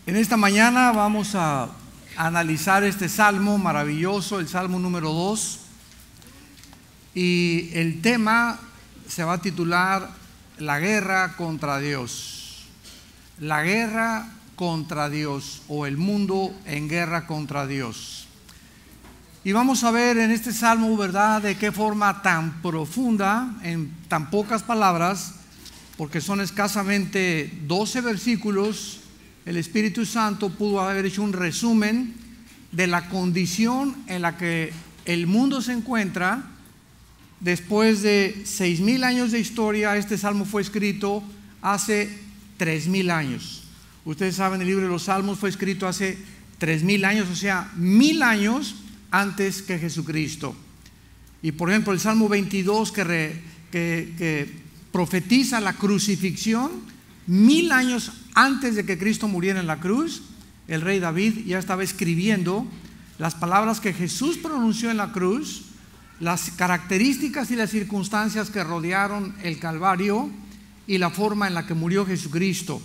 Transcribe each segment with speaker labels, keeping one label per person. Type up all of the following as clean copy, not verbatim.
Speaker 1: En esta mañana vamos a analizar este salmo maravilloso, el salmo número 2, y el tema se va a titular La guerra contra Dios. La guerra contra Dios, o el mundo en guerra contra Dios. Y vamos a ver en este salmo, ¿verdad?, de qué forma tan profunda, en tan pocas palabras, porque son escasamente 12 versículos, el Espíritu Santo pudo haber hecho un resumen de la condición en la que el mundo se encuentra. Después de 6,000 años de historia, este salmo fue escrito hace 3,000 años. Ustedes saben, el libro de los Salmos fue escrito hace 3,000 años, o sea, 1,000 años antes que Jesucristo. Y por ejemplo, el Salmo 22 que profetiza la crucifixión, 1,000 años antes de que Cristo muriera en la cruz, el rey David ya estaba escribiendo las palabras que Jesús pronunció en la cruz, las características y las circunstancias que rodearon el Calvario y la forma en la que murió Jesucristo.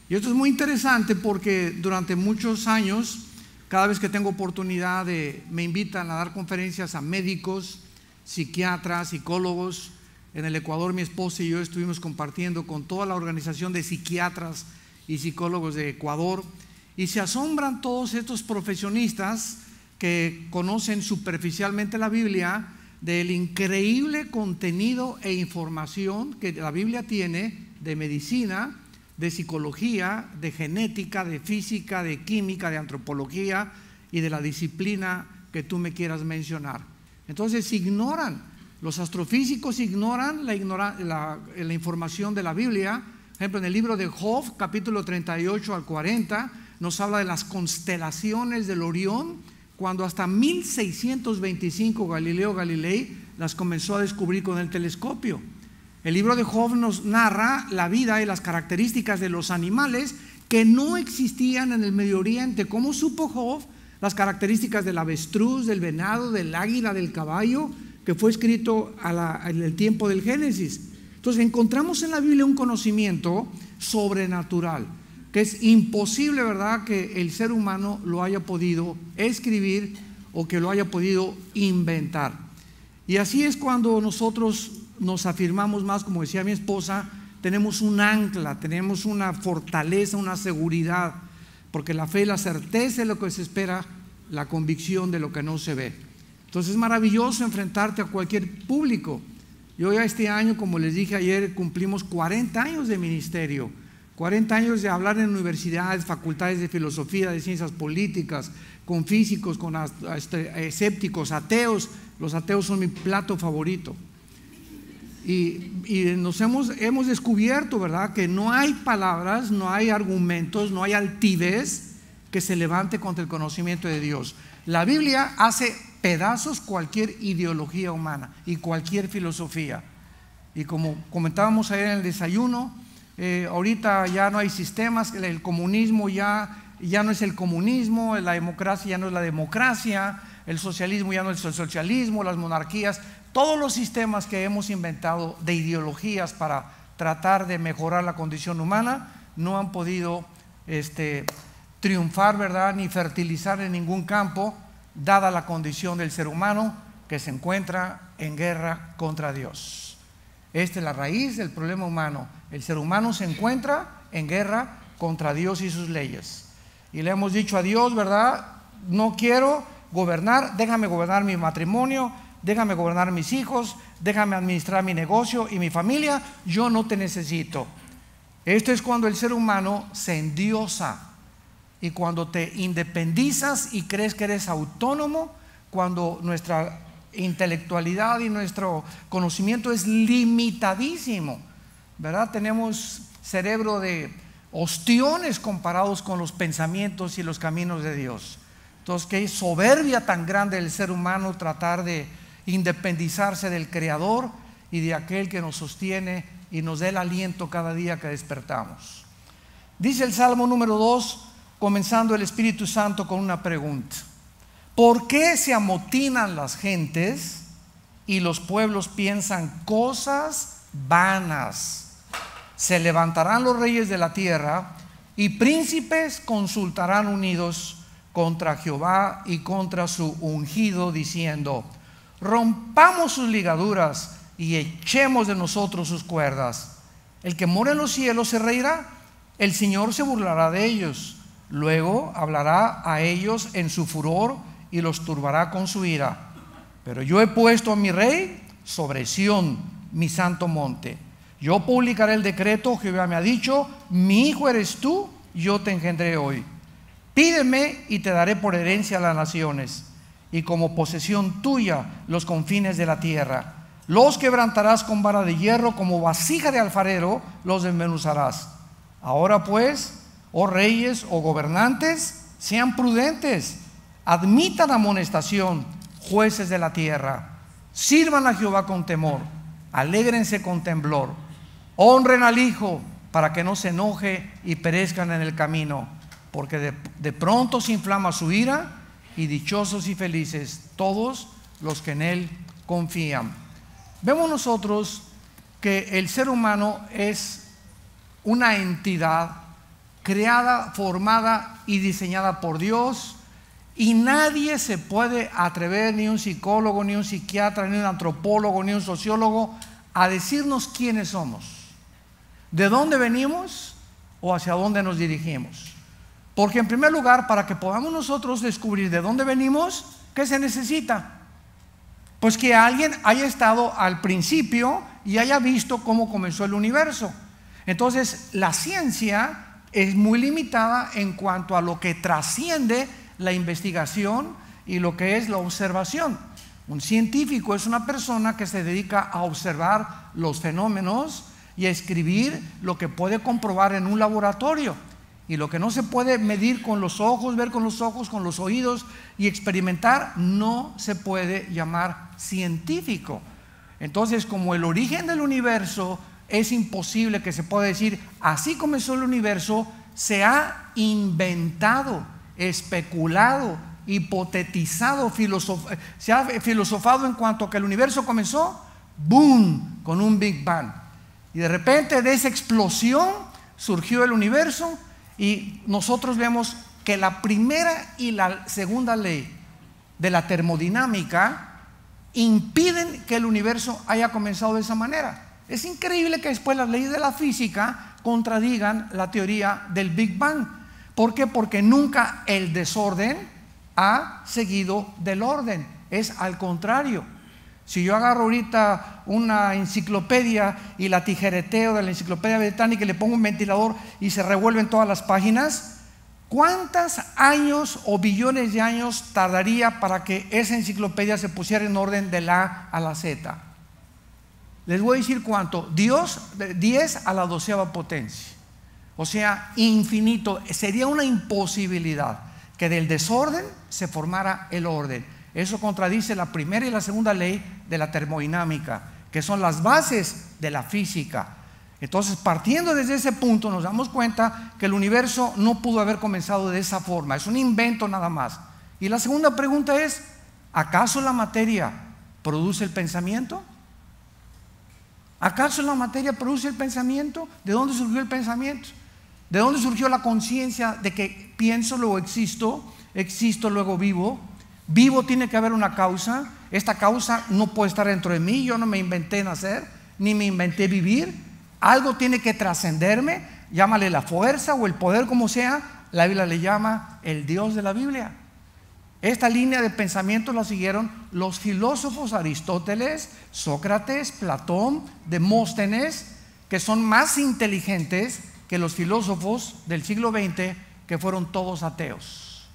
Speaker 1: Y esto es muy interesante porque durante muchos años, cada vez que tengo oportunidad, me invitan a dar conferencias a médicos, psiquiatras, psicólogos. En el Ecuador mi esposa y yo estuvimos compartiendo con toda la organización de psiquiatras y psicólogos de Ecuador, y se asombran todos estos profesionistas que conocen superficialmente la Biblia del increíble contenido e información que la Biblia tiene de medicina, de psicología, de genética, de física, de química, de antropología y de la disciplina que tú me quieras mencionar. Entonces ignoran, los astrofísicos ignoran la información de la Biblia. Por ejemplo, en el libro de Job, capítulo 38 al 40, nos habla de las constelaciones del Orión, cuando hasta 1625 Galileo Galilei las comenzó a descubrir con el telescopio. El libro de Job nos narra la vida y las características de los animales que no existían en el Medio Oriente. ¿Cómo supo Job las características del avestruz, del venado, del águila, del caballo, que fue escrito en el tiempo del Génesis? Entonces encontramos en la Biblia un conocimiento sobrenatural que es imposible, ¿verdad?, que el ser humano lo haya podido escribir o que lo haya podido inventar. Y así es cuando nosotros nos afirmamos más, como decía mi esposa, tenemos un ancla, tenemos una fortaleza, una seguridad, porque la fe es la certeza de lo que se espera, la convicción de lo que no se ve. Entonces es maravilloso enfrentarte a cualquier público. Yo ya este año, como les dije ayer, cumplimos 40 años de ministerio, 40 años de hablar en universidades, facultades de filosofía, de ciencias políticas, con físicos, con escépticos, ateos. Los ateos son mi plato favorito. Y hemos descubierto, ¿verdad?, que no hay palabras, no hay argumentos, no hay altivez que se levante contra el conocimiento de Dios. La Biblia hace pedazos cualquier ideología humana y cualquier filosofía. Y como comentábamos ayer en el desayuno, ahorita ya no hay sistemas, el comunismo ya no es el comunismo, la democracia ya no es la democracia, el socialismo ya no es el socialismo, las monarquías, todos los sistemas que hemos inventado de ideologías para tratar de mejorar la condición humana no han podido triunfar, ¿verdad?, ni fertilizar en ningún campo, dada la condición del ser humano que se encuentra en guerra contra Dios. Esta es la raíz del problema humano. El ser humano se encuentra en guerra contra Dios y sus leyes. Y le hemos dicho a Dios, ¿verdad?, no quiero gobernar, déjame gobernar mi matrimonio, déjame gobernar mis hijos, déjame administrar mi negocio y mi familia, yo no te necesito. Esto es cuando el ser humano se endiosa. Y cuando te independizas y crees que eres autónomo, cuando nuestra intelectualidad y nuestro conocimiento es limitadísimo, ¿verdad? Tenemos cerebro de ostiones comparados con los pensamientos y los caminos de Dios. Entonces, qué soberbia tan grande del ser humano tratar de independizarse del Creador y de aquel que nos sostiene y nos da el aliento cada día que despertamos. Dice el Salmo número 2, comenzando el Espíritu Santo con una pregunta: ¿por qué se amotinan las gentes y los pueblos piensan cosas vanas? Se levantarán los reyes de la tierra y príncipes consultarán unidos contra Jehová y contra su ungido, diciendo: rompamos sus ligaduras y echemos de nosotros sus cuerdas. El que mora en los cielos se reirá, el Señor se burlará de ellos. Luego hablará a ellos en su furor y los turbará con su ira. Pero yo he puesto a mi rey sobre Sión, mi santo monte. Yo publicaré el decreto. Jehová me ha dicho: mi hijo eres tú, yo te engendré hoy. Pídeme y te daré por herencia a las naciones, y como posesión tuya los confines de la tierra. Los quebrantarás con vara de hierro, como vasija de alfarero los desmenuzarás. Ahora pues, oh reyes, oh gobernantes, sean prudentes, admitan amonestación, jueces de la tierra. Sirvan a Jehová con temor, alégrense con temblor. Honren al Hijo, para que no se enoje y perezcan en el camino, porque de pronto se inflama su ira, y dichosos y felices todos los que en Él confían. Vemos nosotros que el ser humano es una entidad creada, formada y diseñada por Dios, y nadie se puede atrever, ni un psicólogo, ni un psiquiatra, ni un antropólogo, ni un sociólogo, a decirnos quiénes somos, de dónde venimos o hacia dónde nos dirigimos. Porque en primer lugar, para que podamos nosotros descubrir de dónde venimos, ¿qué se necesita? Pues que alguien haya estado al principio y haya visto cómo comenzó el universo. Entonces, la ciencia es muy limitada en cuanto a lo que trasciende la investigación y lo que es la observación. Un científico es una persona que se dedica a observar los fenómenos y a escribir lo que puede comprobar en un laboratorio. Y lo que no se puede medir con los ojos, ver con los ojos, con los oídos y experimentar, no se puede llamar científico. Entonces, como el origen del universo es imposible que se pueda decir así comenzó el universo, se ha inventado, especulado, hipotetizado, se ha filosofado en cuanto a que el universo comenzó, boom, con un Big Bang. Y de repente de esa explosión surgió el universo. Y nosotros vemos que la primera y la segunda ley de la termodinámica impiden que el universo haya comenzado de esa manera. Es increíble que después las leyes de la física contradigan la teoría del Big Bang. ¿Por qué? Porque nunca el desorden ha seguido del orden. Es al contrario. Si yo agarro ahorita una enciclopedia y la tijereteo de la enciclopedia británica y le pongo un ventilador y se revuelven todas las páginas, ¿cuántos años o billones de años tardaría para que esa enciclopedia se pusiera en orden de la A a la Z? Les voy a decir cuánto: 10 a la 12ª potencia. O sea, infinito. Sería una imposibilidad que del desorden se formara el orden. Eso contradice la primera y la segunda ley de la termodinámica, que son las bases de la física. Entonces, partiendo desde ese punto, nos damos cuenta que el universo no pudo haber comenzado de esa forma. Es un invento nada más. Y la segunda pregunta es: ¿acaso la materia produce el pensamiento? ¿Acaso la materia produce el pensamiento? ¿De dónde surgió el pensamiento? ¿De dónde surgió la conciencia de que pienso, luego existo, existo, luego vivo? Vivo, tiene que haber una causa. Esta causa no puede estar dentro de mí. Yo no me inventé nacer, ni me inventé vivir. Algo tiene que trascenderme. Llámale la fuerza o el poder, como sea. La Biblia le llama el Dios de la Biblia. Esta línea de pensamiento la siguieron los filósofos Aristóteles, Sócrates, Platón, Demóstenes, que son más inteligentes que los filósofos del siglo XX, que fueron todos ateos.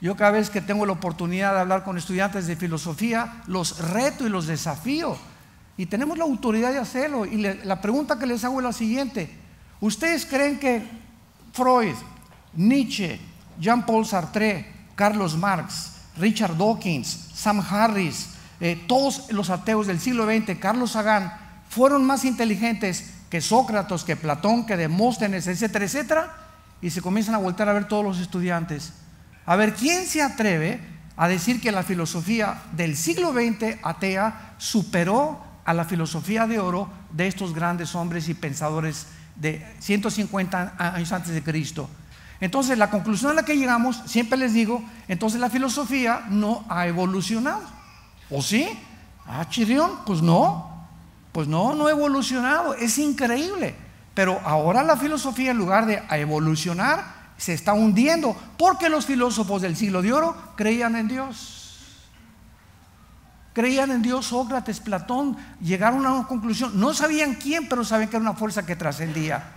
Speaker 1: Yo cada vez que tengo la oportunidad de hablar con estudiantes de filosofía, los reto y los desafío. Y tenemos la autoridad de hacerlo. Y la pregunta que les hago es la siguiente: ¿ustedes creen que Freud, Nietzsche, Jean-Paul Sartre, Carlos Marx, Richard Dawkins, Sam Harris, todos los ateos del siglo XX, Carlos Sagan, fueron más inteligentes que Sócrates, que Platón, que Demóstenes, etcétera, etcétera? Y se comienzan a voltear a ver todos los estudiantes. A ver, ¿quién se atreve a decir que la filosofía del siglo XX atea superó a la filosofía de oro de estos grandes hombres y pensadores de 150 años antes de Cristo. Entonces, la conclusión a la que llegamos, siempre les digo, entonces la filosofía no ha evolucionado. ¿O sí? Chirión, pues no, no ha evolucionado. Es increíble. Pero ahora la filosofía, en lugar de evolucionar, se está hundiendo, porque los filósofos del siglo de oro creían en Dios. Creían en Dios. Sócrates, Platón, llegaron a una conclusión. No sabían quién, pero sabían que era una fuerza que trascendía.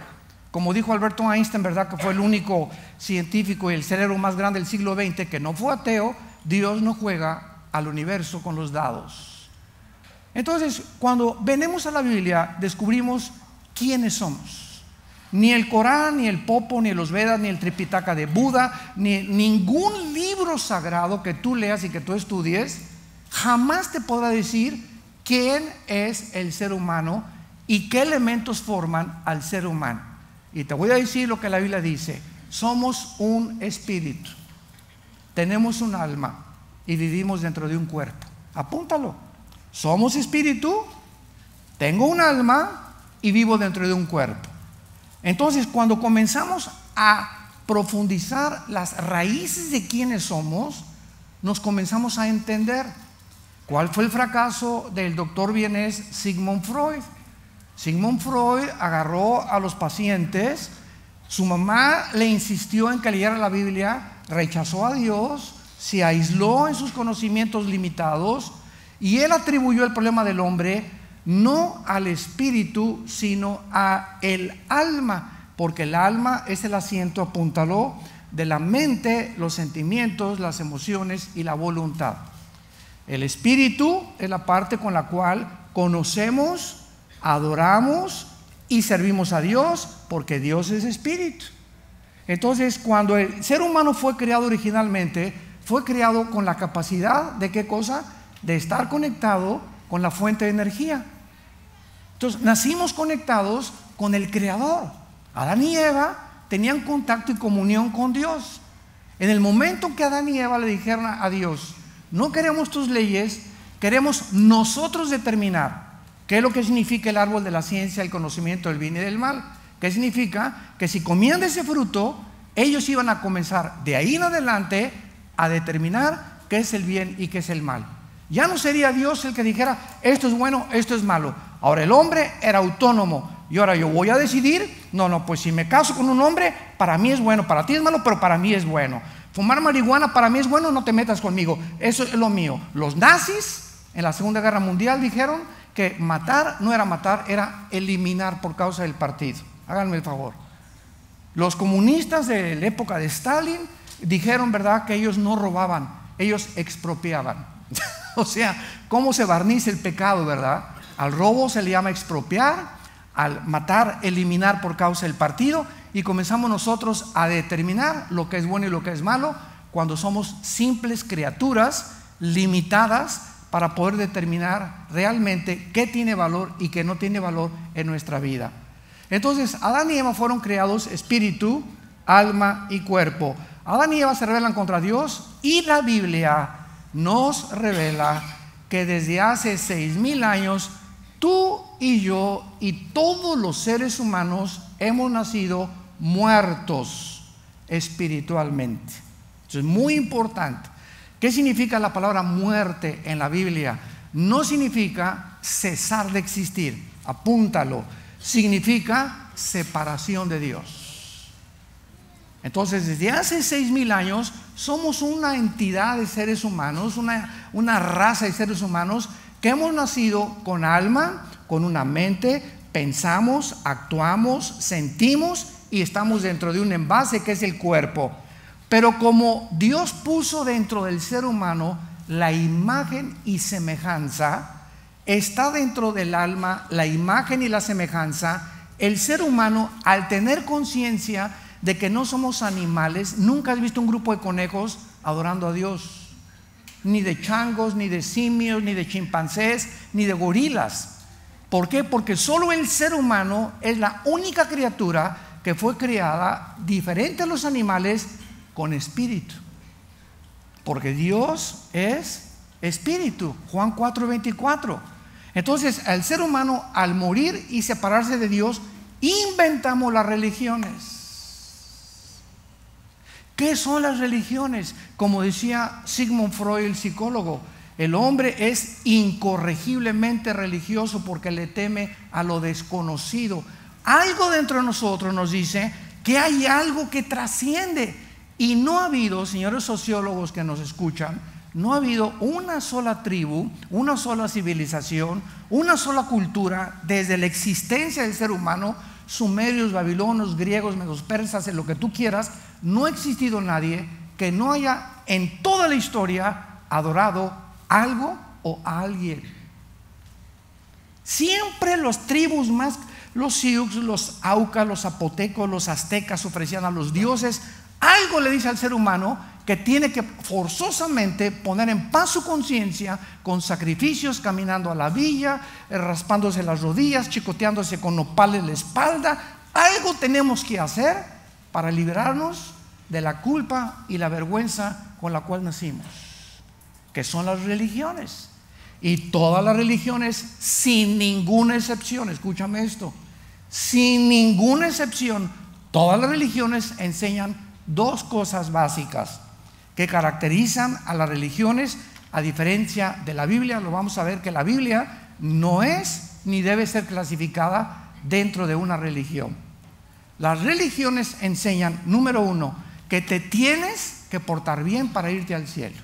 Speaker 1: Como dijo Alberto Einstein, ¿verdad? Que fue el único científico y el cerebro más grande del siglo XX que no fue ateo. Dios no juega al universo con los dados. Entonces, cuando venimos a la Biblia, descubrimos quiénes somos. Ni el Corán, ni el Popo, ni los Vedas, ni el Tripitaka de Buda, ni ningún libro sagrado que tú leas y que tú estudies, jamás te podrá decir quién es el ser humano y qué elementos forman al ser humano. Y te voy a decir lo que la Biblia dice: somos un espíritu, tenemos un alma y vivimos dentro de un cuerpo. Apúntalo. Somos espíritu, tengo un alma y vivo dentro de un cuerpo. Entonces, cuando comenzamos a profundizar las raíces de quiénes somos, nos comenzamos a entender. ¿Cuál fue el fracaso del doctor vienés Sigmund Freud? Sigmund Freud agarró a los pacientes, su mamá le insistió en que leyera la Biblia, rechazó a Dios, se aisló en sus conocimientos limitados, y él atribuyó el problema del hombre no al espíritu, sino a el alma, porque el alma es el asiento, apúntalo, de la mente, los sentimientos, las emociones y la voluntad. El espíritu es la parte con la cual conocemos, adoramos y servimos a Dios, porque Dios es espíritu. Entonces, cuando el ser humano fue creado originalmente, fue creado con la capacidad de ¿qué cosa? De estar conectado con la fuente de energía. Entonces, nacimos conectados con el Creador. Adán y Eva tenían contacto y comunión con Dios. En el momento que Adán y Eva le dijeron a Dios: no queremos tus leyes, queremos nosotros determinar qué es lo que significa el árbol de la ciencia, el conocimiento del bien y del mal. ¿Qué significa? Que si comían de ese fruto, ellos iban a comenzar de ahí en adelante a determinar qué es el bien y qué es el mal. Ya no sería Dios el que dijera esto es bueno, esto es malo. Ahora el hombre era autónomo, y ahora yo voy a decidir, no, pues si me caso con un hombre, para mí es bueno, para ti es malo, pero para mí es bueno. Fumar marihuana para mí es bueno, no te metas conmigo, eso es lo mío. Los nazis en la Segunda Guerra Mundial dijeron que matar no era matar, era eliminar por causa del partido. Háganme el favor. Los comunistas de la época de Stalin dijeron, ¿verdad?, que ellos no robaban, ellos expropiaban. O sea, ¿cómo se barniza el pecado, verdad? Al robo se le llama expropiar, al matar, eliminar por causa del partido, y comenzamos nosotros a determinar lo que es bueno y lo que es malo, cuando somos simples criaturas limitadas para poder determinar realmente qué tiene valor y qué no tiene valor en nuestra vida. Entonces, Adán y Eva fueron creados espíritu, alma y cuerpo. Adán y Eva se rebelan contra Dios, y la Biblia nos revela que desde hace 6,000 años tú y yo y todos los seres humanos hemos nacido muertos espiritualmente. Eso es muy importante. ¿Qué significa la palabra muerte en la Biblia? No significa cesar de existir, apúntalo. Significa separación de Dios. Entonces, desde hace 6,000 años somos una entidad de seres humanos, una raza de seres humanos que hemos nacido con alma, con una mente, pensamos, actuamos, sentimos y estamos dentro de un envase que es el cuerpo. Pero como Dios puso dentro del ser humano la imagen y semejanza, está dentro del alma la imagen y la semejanza. El ser humano, al tener conciencia de que no somos animales, nunca has visto un grupo de conejos adorando a Dios, ni de changos, ni de simios, ni de chimpancés, ni de gorilas. ¿Por qué? Porque solo el ser humano es la única criatura que fue creada diferente a los animales, con espíritu, porque Dios es espíritu. Juan 4:24. Entonces, el ser humano, al morir y separarse de Dios, inventamos las religiones. ¿Qué son las religiones? Como decía Sigmund Freud, el psicólogo, el hombre es incorregiblemente religioso porque le teme a lo desconocido. Algo dentro de nosotros nos dice que hay algo que trasciende. Y no ha habido, señores sociólogos que nos escuchan, no ha habido una sola tribu, una sola civilización, una sola cultura desde la existencia del ser humano, sumerios, babilonios, griegos, medos persas, en lo que tú quieras. No ha existido nadie que no haya en toda la historia adorado algo o a alguien. Siempre las tribus más, los sioux, los aucas, los zapotecos, los aztecas ofrecían a los dioses. Algo le dice al ser humano que tiene que forzosamente poner en paz su conciencia con sacrificios, caminando a la villa, raspándose las rodillas, chicoteándose con nopales en la espalda. Algo tenemos que hacer para liberarnos de la culpa y la vergüenza con la cual nacimos, que son las religiones. Y todas las religiones, sin ninguna excepción, escúchame esto, sin ninguna excepción, todas las religiones enseñan dos cosas básicas que caracterizan a las religiones, a diferencia de la Biblia. Lo vamos a ver que la Biblia no es ni debe ser clasificada dentro de una religión. Las religiones enseñan, número uno, que te tienes que portar bien para irte al cielo.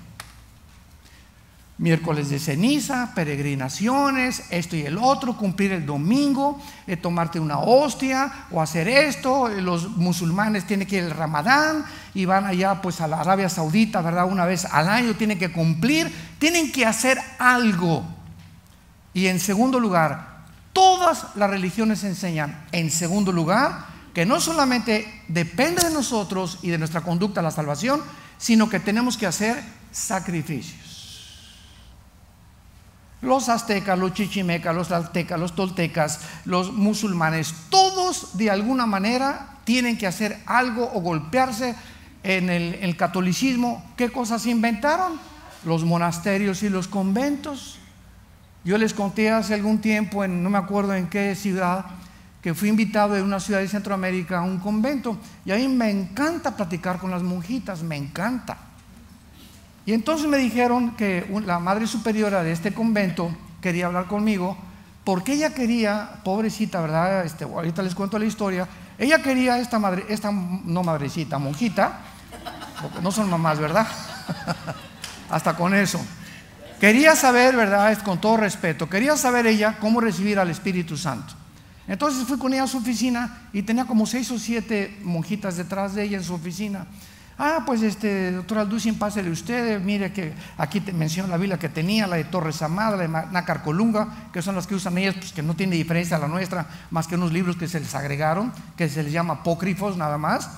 Speaker 1: Miércoles de ceniza, peregrinaciones, esto y el otro, cumplir el domingo, tomarte una hostia o hacer esto. Los musulmanes tienen que ir al Ramadán y van allá pues a la Arabia Saudita, ¿verdad? Una vez al año tienen que cumplir, tienen que hacer algo. Y en segundo lugar, todas las religiones enseñan, en segundo lugar, que no solamente depende de nosotros y de nuestra conducta la salvación, sino que tenemos que hacer sacrificios. Los aztecas, los chichimecas, los aztecas, los toltecas, los musulmanes, todos de alguna manera tienen que hacer algo o golpearse. En el catolicismo, ¿qué cosas inventaron? Los monasterios y los conventos. Yo les conté hace algún tiempo, no me acuerdo en qué ciudad, que fui invitado en una ciudad de Centroamérica a un convento, y a mí me encanta platicar con las monjitas, me encanta. Y entonces me dijeron que la madre superiora de este convento quería hablar conmigo porque ella quería, pobrecita, ¿verdad? Ahorita les cuento la historia. Ella quería monjita, porque no son mamás, ¿verdad? Hasta con eso. Quería saber, ¿verdad? Con todo respeto, quería saber ella cómo recibir al Espíritu Santo. Entonces fui con ella a su oficina y tenía como 6 o 7 monjitas detrás de ella en su oficina. Pues doctor Alducin, pásele usted, mire que aquí te menciono la Biblia que tenía, la de Torres Amada, la de Nácar Colunga, que son las que usan ellas, pues que no tiene diferencia a la nuestra, más que unos libros que se les agregaron, que se les llama apócrifos nada más.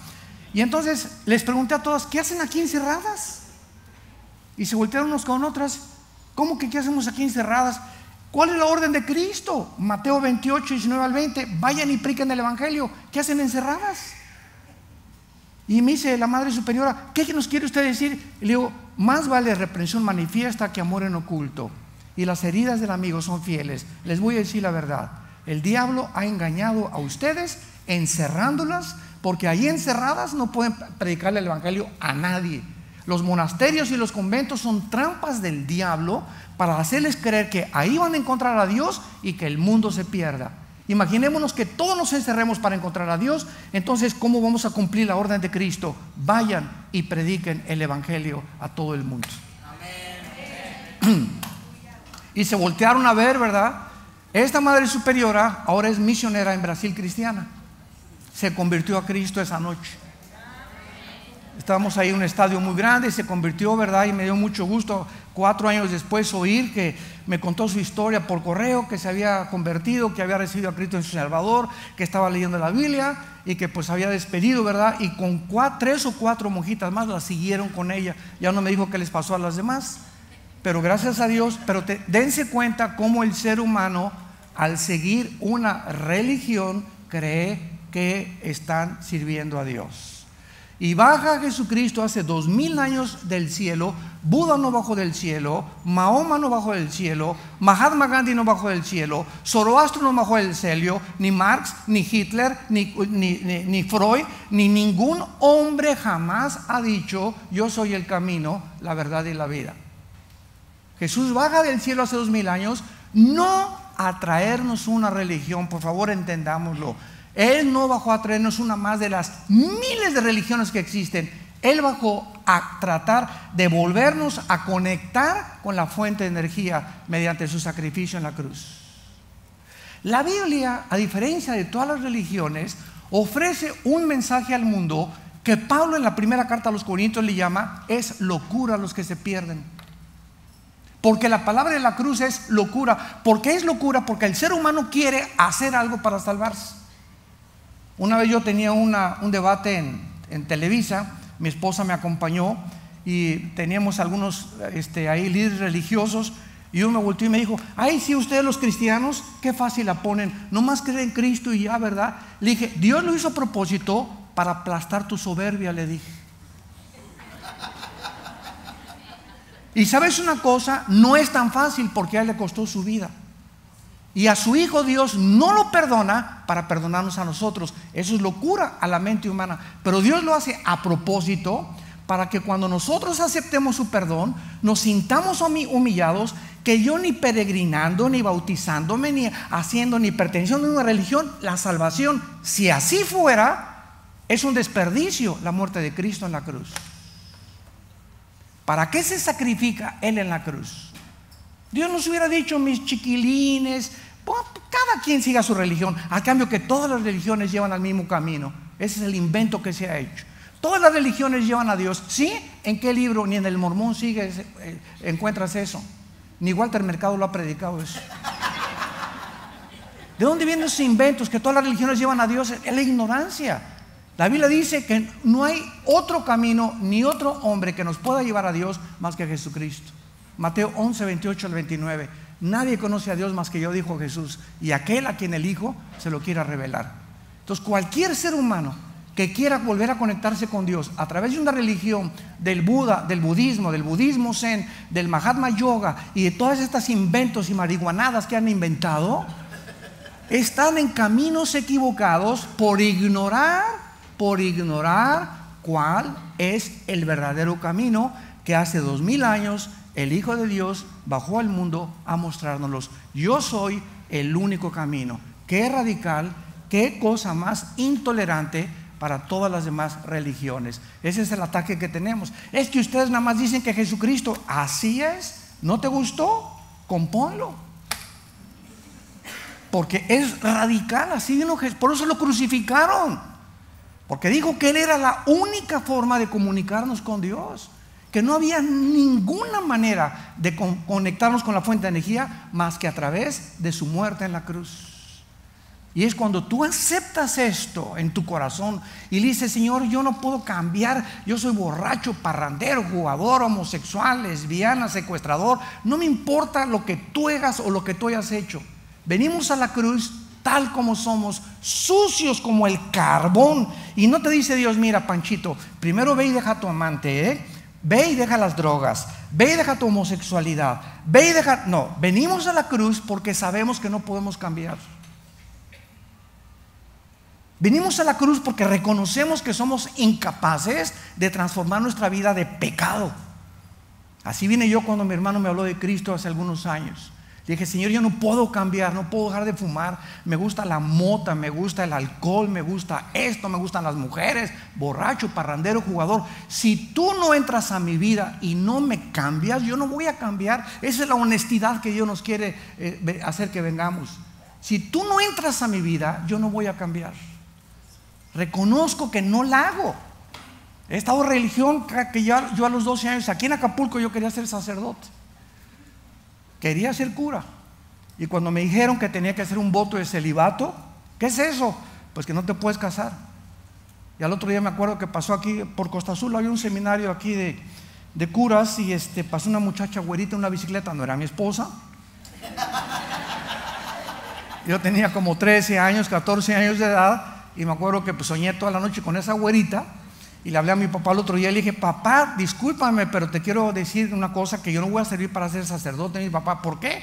Speaker 1: Y entonces les pregunté a todas, ¿qué hacen aquí encerradas? Y se voltearon unos con otras, ¿cómo que qué hacemos aquí encerradas? ¿Cuál es la orden de Cristo? Mateo 28, 19 al 20, vayan y prediquen el Evangelio. ¿Qué hacen encerradas? Y me dice la madre superiora, ¿qué nos quiere usted decir? Y le digo, más vale reprensión manifiesta que amor en oculto. Y las heridas del amigo son fieles. Les voy a decir la verdad, el diablo ha engañado a ustedes encerrándolas, porque ahí encerradas no pueden predicarle el Evangelio a nadie. Los monasterios y los conventos son trampas del diablo para hacerles creer que ahí van a encontrar a Dios y que el mundo se pierda. Imaginémonos que todos nos encerremos para encontrar a Dios. Entonces, ¿cómo vamos a cumplir la orden de Cristo? Vayan y prediquen el Evangelio a todo el mundo. Amén. Y se voltearon a ver, ¿verdad? Esta madre superiora ahora es misionera en Brasil cristiana. Se convirtió a Cristo esa noche. Estábamos ahí en un estadio muy grande, se convirtió, ¿verdad? Y me dio mucho gusto 4 años después oír que me contó su historia por correo, que se había convertido, que había recibido a Cristo en su Salvador, que estaba leyendo la Biblia y que pues había despedido, ¿verdad? Y con 3 o 4 monjitas más la siguieron con ella. Ya no me dijo qué les pasó a las demás, pero gracias a Dios. Pero dense cuenta cómo el ser humano, al seguir una religión, cree que están sirviendo a Dios. Y baja Jesucristo hace 2000 años del cielo. Buda no bajó del cielo, Mahoma no bajó del cielo, Mahatma Gandhi no bajó del cielo, Zoroastro no bajó del cielo, ni Marx, ni Hitler, ni Freud, ni ningún hombre jamás ha dicho: yo soy el camino, la verdad y la vida. Jesús baja del cielo hace 2000 años, no a traernos una religión, por favor entendámoslo. Él no bajó a traernos una más de las miles de religiones que existen. Él bajó a tratar de volvernos a conectar con la fuente de energía mediante su sacrificio en la cruz. La Biblia, a diferencia de todas las religiones, ofrece un mensaje al mundo que Pablo en la primera carta a los Corintios le llama: es locura a los que se pierden. Porque la palabra de la cruz es locura. ¿Por qué es locura? Porque el ser humano quiere hacer algo para salvarse. Una vez yo tenía un debate en Televisa. Mi esposa me acompañó y teníamos algunos ahí líderes religiosos, y uno me volteó y me dijo: ay, sí, ustedes los cristianos, qué fácil la ponen, nomás creen en Cristo y ya, ¿verdad? Le dije: Dios lo hizo a propósito para aplastar tu soberbia, le dije. Y sabes una cosa, no es tan fácil, porque a él le costó su vida. Y a su Hijo Dios no lo perdona para perdonarnos a nosotros. Eso es locura a la mente humana. Pero Dios lo hace a propósito para que cuando nosotros aceptemos su perdón, nos sintamos humillados, que yo ni peregrinando, ni bautizándome, ni haciendo, ni perteneciendo a una religión, la salvación, si así fuera, es un desperdicio la muerte de Cristo en la cruz. ¿Para qué se sacrifica Él en la cruz? Dios nos hubiera dicho: mis chiquilines, cada quien siga su religión. A cambio que todas las religiones llevan al mismo camino. Ese es el invento que se ha hecho. Todas las religiones llevan a Dios. ¿Sí? ¿En qué libro? Ni en el Mormón encuentras eso. Ni Walter Mercado lo ha predicado eso. ¿De dónde vienen esos inventos que todas las religiones llevan a Dios? Es la ignorancia. La Biblia dice que no hay otro camino ni otro hombre que nos pueda llevar a Dios más que Jesucristo. Mateo 11, 28 al 29. Nadie conoce a Dios más que yo, dijo Jesús, y aquel a quien el Hijo se lo quiera revelar. Entonces, cualquier ser humano que quiera volver a conectarse con Dios a través de una religión, del Buda, del budismo zen, del Mahatma Yoga y de todas estas inventos y marihuanadas que han inventado, están en caminos equivocados por ignorar cuál es el verdadero camino que hace 2000 años el Hijo de Dios bajó al mundo a mostrárnoslos. Yo soy el único camino. Qué radical, qué cosa más intolerante para todas las demás religiones. Ese es el ataque que tenemos. Es que ustedes nada más dicen que Jesucristo, así es. ¿No te gustó? Compónlo. Porque es radical, así vino Jesús. Por eso lo crucificaron. Porque dijo que Él era la única forma de comunicarnos con Dios. Que no había ninguna manera de conectarnos con la fuente de energía más que a través de su muerte en la cruz. Y es cuando tú aceptas esto en tu corazón y le dices: Señor, yo no puedo cambiar, yo soy borracho, parrandero, jugador, homosexual, lesbiana, secuestrador, no me importa lo que tú hagas o lo que tú hayas hecho. Venimos a la cruz tal como somos, sucios como el carbón. Y no te dice Dios: mira, Panchito, primero ve y deja a tu amante, ve y deja las drogas, ve y deja tu homosexualidad, ve y deja... No, venimos a la cruz porque sabemos que no podemos cambiar. Venimos a la cruz porque reconocemos que somos incapaces de transformar nuestra vida de pecado. Así vine yo cuando mi hermano me habló de Cristo hace algunos años. Le dije: Señor, yo no puedo cambiar, no puedo dejar de fumar, me gusta la mota, me gusta el alcohol, me gusta esto, me gustan las mujeres, borracho, parrandero, jugador. Si tú no entras a mi vida y no me cambias, yo no voy a cambiar. Esa es la honestidad que Dios nos quiere hacer que vengamos. Si tú no entras a mi vida, yo no voy a cambiar. Reconozco que no la hago. He estado en religión que yo a los 12 años, aquí en Acapulco, yo quería ser sacerdote. Quería ser cura. Y cuando me dijeron que tenía que hacer un voto de celibato, ¿qué es eso? Pues que no te puedes casar. Y al otro día me acuerdo que pasó aquí por Costa Azul, había un seminario aquí de curas, y pasó una muchacha güerita en una bicicleta, no era mi esposa. Yo tenía como 13 años, 14 años de edad, y me acuerdo que soñé toda la noche con esa güerita. Y le hablé a mi papá el otro día y le dije: papá, discúlpame, pero te quiero decir una cosa, que yo no voy a servir para ser sacerdote. Mi papá: ¿por qué?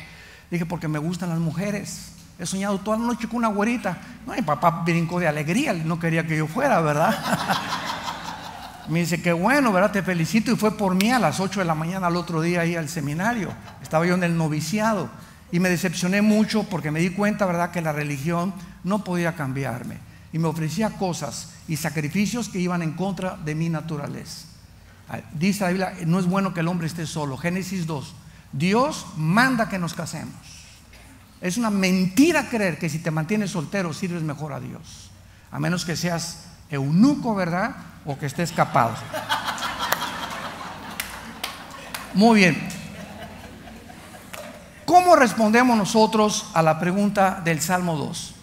Speaker 1: Le dije: porque me gustan las mujeres. He soñado toda la noche con una güerita. No, mi papá brincó de alegría, no quería que yo fuera, ¿verdad? Me dice: qué bueno, ¿verdad? Te felicito. Y fue por mí a las 8 de la mañana al otro día ahí al seminario. Estaba yo en el noviciado y me decepcioné mucho porque me di cuenta, ¿verdad?, que la religión no podía cambiarme y me ofrecía cosas y sacrificios que iban en contra de mi naturaleza. Dice la Biblia: no es bueno que el hombre esté solo. Génesis 2. Dios manda que nos casemos. Es una mentira creer que si te mantienes soltero sirves mejor a Dios, a menos que seas eunuco, ¿verdad?, o que estés escapado. Muy bien. ¿Cómo respondemos nosotros a la pregunta del Salmo 2?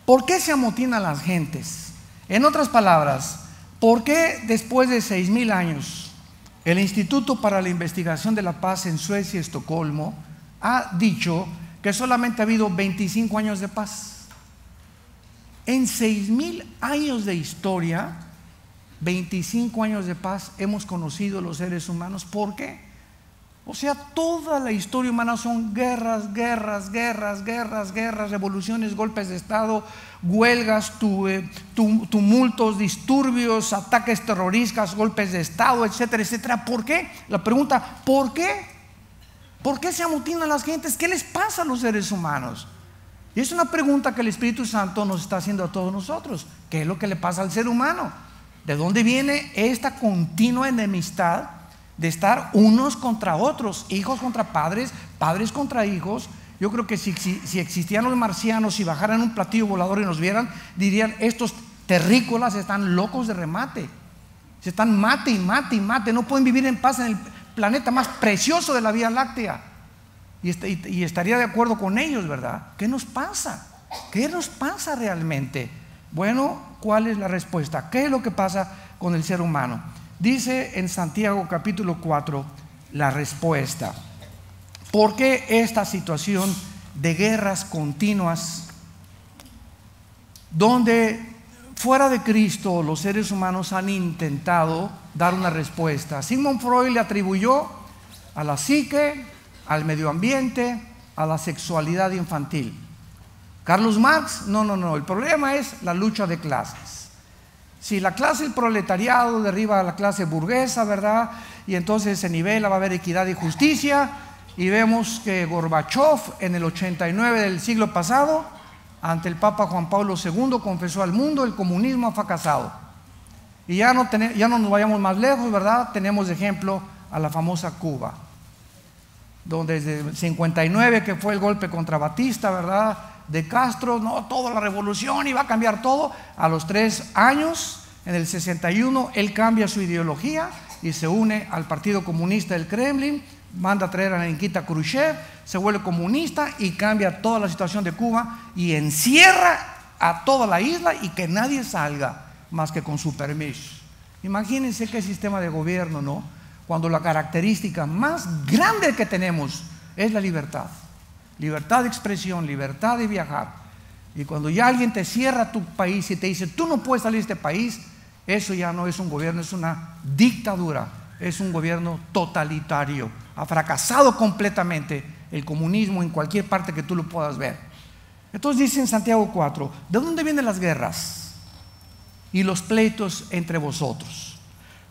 Speaker 1: ¿Por qué se amotinan las gentes? En otras palabras, ¿por qué después de 6,000 años el Instituto para la Investigación de la Paz en Suecia, Estocolmo, ha dicho que solamente ha habido 25 años de paz? En 6,000 años de historia, 25 años de paz hemos conocido los seres humanos. ¿Por qué? O sea, toda la historia humana son guerras, revoluciones, golpes de estado, huelgas, tumultos, disturbios, ataques terroristas, golpes de estado, etcétera, etcétera. ¿Por qué? La pregunta: ¿por qué? ¿Por qué se amotinan las gentes? ¿Qué les pasa a los seres humanos? Y es una pregunta que el Espíritu Santo nos está haciendo a todos nosotros. ¿Qué es lo que le pasa al ser humano? ¿De dónde viene esta continua enemistad de estar unos contra otros, hijos contra padres, padres contra hijos? Yo creo que si existían los marcianos y bajaran un platillo volador y nos vieran, dirían: estos terrícolas están locos de remate, se están mate y mate y mate, no pueden vivir en paz en el planeta más precioso de la Vía Láctea. Y estaría de acuerdo con ellos, ¿verdad? ¿Qué nos pasa? ¿Qué nos pasa realmente? Bueno, ¿cuál es la respuesta? ¿Qué es lo que pasa con el ser humano? Dice en Santiago capítulo 4 la respuesta. ¿Por qué esta situación de guerras continuas donde fuera de Cristo los seres humanos han intentado dar una respuesta? Sigmund Freud le atribuyó a la psique, al medio ambiente, a la sexualidad infantil. Carlos Marx: no, el problema es la lucha de clases. Si la clase, el proletariado, derriba a la clase burguesa, ¿verdad?, y entonces se nivela, va a haber equidad y justicia. Y vemos que Gorbachev en el 89 del siglo pasado, ante el Papa Juan Pablo II, confesó al mundo: el comunismo ha fracasado. Y ya no nos vayamos más lejos, ¿verdad? Tenemos de ejemplo a la famosa Cuba, donde desde el 59, que fue el golpe contra Batista, ¿verdad?, de Castro, no, toda la revolución iba a cambiar todo. A los 3 años, en el 61, él cambia su ideología y se une al Partido Comunista del Kremlin, manda a traer a Nikita Khrushchev, se vuelve comunista y cambia toda la situación de Cuba y encierra a toda la isla y que nadie salga más que con su permiso. Imagínense qué sistema de gobierno, ¿no? Cuando la característica más grande que tenemos es la libertad. Libertad de expresión, libertad de viajar. Y cuando ya alguien te cierra tu país y te dice: tú no puedes salir de este país, eso ya no es un gobierno, es una dictadura, es un gobierno totalitario. Ha fracasado completamente el comunismo en cualquier parte que tú lo puedas ver. Entonces dice en Santiago 4: ¿de dónde vienen las guerras y los pleitos entre vosotros?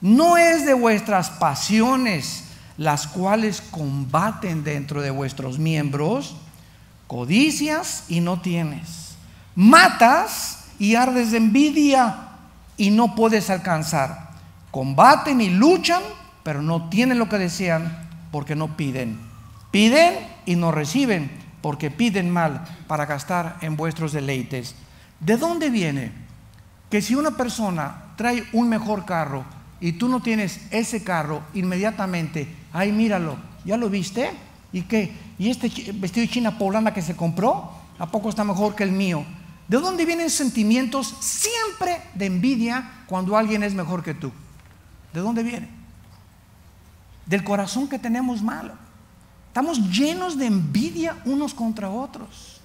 Speaker 1: ¿No es de vuestras pasiones las cuales combaten dentro de vuestros miembros? Codicias y no tienes, matas y ardes de envidia y no puedes alcanzar. Combaten y luchan, pero no tienen lo que desean, porque no piden. Piden y no reciben, porque piden mal para gastar en vuestros deleites. ¿De dónde viene que si una persona trae un mejor carro y tú no tienes ese carro, inmediatamente: ay, míralo, ¿ya lo viste? ¿Y qué? ¿Y este vestido de china poblana que se compró? ¿A poco está mejor que el mío? ¿De dónde vienen sentimientos siempre de envidia cuando alguien es mejor que tú? ¿De dónde viene? Del corazón que tenemos malo. Estamos llenos de envidia unos contra otros.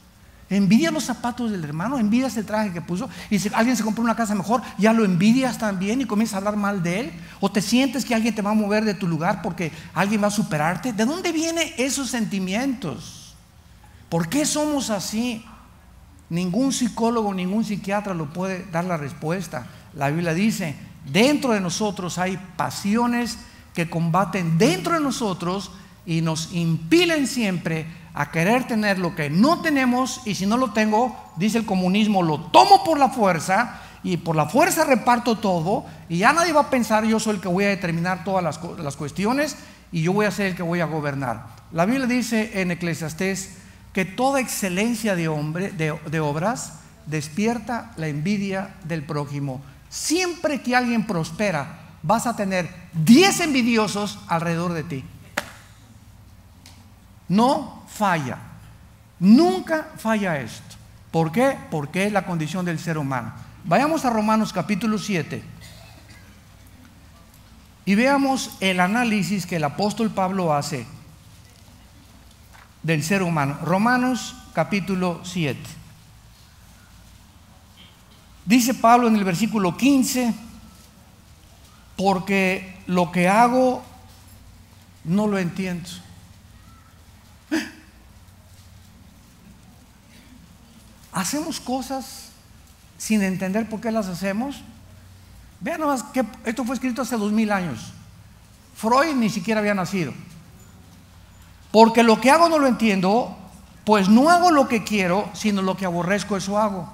Speaker 1: Envidias los zapatos del hermano, envidias el traje que puso, y si alguien se compró una casa mejor, ya lo envidias también y comienzas a hablar mal de él. O te sientes que alguien te va a mover de tu lugar porque alguien va a superarte. ¿De dónde vienen esos sentimientos? ¿Por qué somos así? Ningún psicólogo, ningún psiquiatra lo puede dar la respuesta. La Biblia dice: dentro de nosotros hay pasiones que combaten dentro de nosotros y nos impelen siempre a querer tener lo que no tenemos, y si no lo tengo, dice el comunismo, lo tomo por la fuerza, y por la fuerza reparto todo, y ya nadie va a pensar yo soy el que voy a determinar todas las cuestiones, y yo voy a ser el que voy a gobernar. La Biblia dice en Eclesiastés que toda excelencia de obras despierta la envidia del prójimo. Siempre que alguien prospera, vas a tener 10 envidiosos alrededor de ti. No falla, nunca falla esto. ¿Por qué? Porque es la condición del ser humano. Vayamos a Romanos capítulo 7 y veamos el análisis que el apóstol Pablo hace del ser humano. Romanos capítulo 7. Dice Pablo en el versículo 15: porque lo que hago no lo entiendo. Hacemos cosas sin entender por qué las hacemos. Vean nomás que esto fue escrito hace 2000 años. Freud ni siquiera había nacido. Porque lo que hago no lo entiendo, pues no hago lo que quiero, sino lo que aborrezco, eso hago.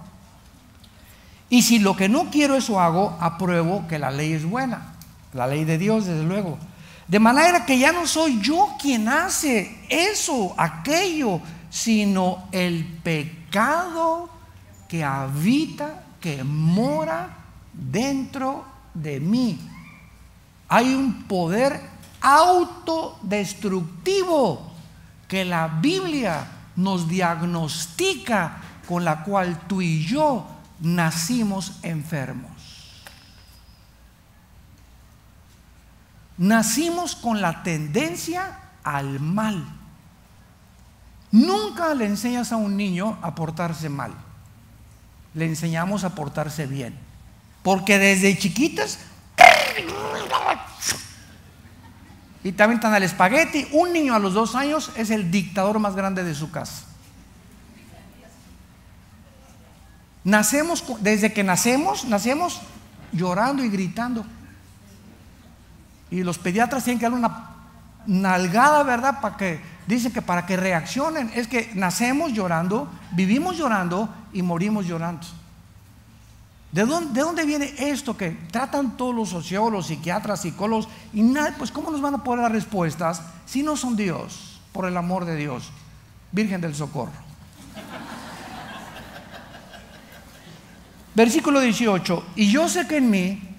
Speaker 1: Y si lo que no quiero, eso hago, apruebo que la ley es buena, la ley de Dios, desde luego. De manera que ya no soy yo quien hace eso, aquello, sino el pecado que habita, que mora dentro de mí. Hay un poder autodestructivo que la Biblia nos diagnostica, con la cual tú y yo nacimos enfermos. Nacimos con la tendencia al mal. Nunca le enseñas a un niño a portarse mal. Le enseñamos a portarse bien. Porque desde chiquitas y también están al espagueti. Un niño a los 2 años es el dictador más grande de su casa. Desde que nacemos llorando y gritando. Y los pediatras tienen que darle una nalgada, ¿verdad? Dicen que para que reaccionen. Es que nacemos llorando, vivimos llorando y morimos llorando. ¿De dónde viene esto que tratan todos los sociólogos, psiquiatras, psicólogos? Y nada, pues ¿cómo nos van a poder dar respuestas si no son Dios? Por el amor de Dios, Virgen del Socorro. Versículo 18: y yo sé que en mí,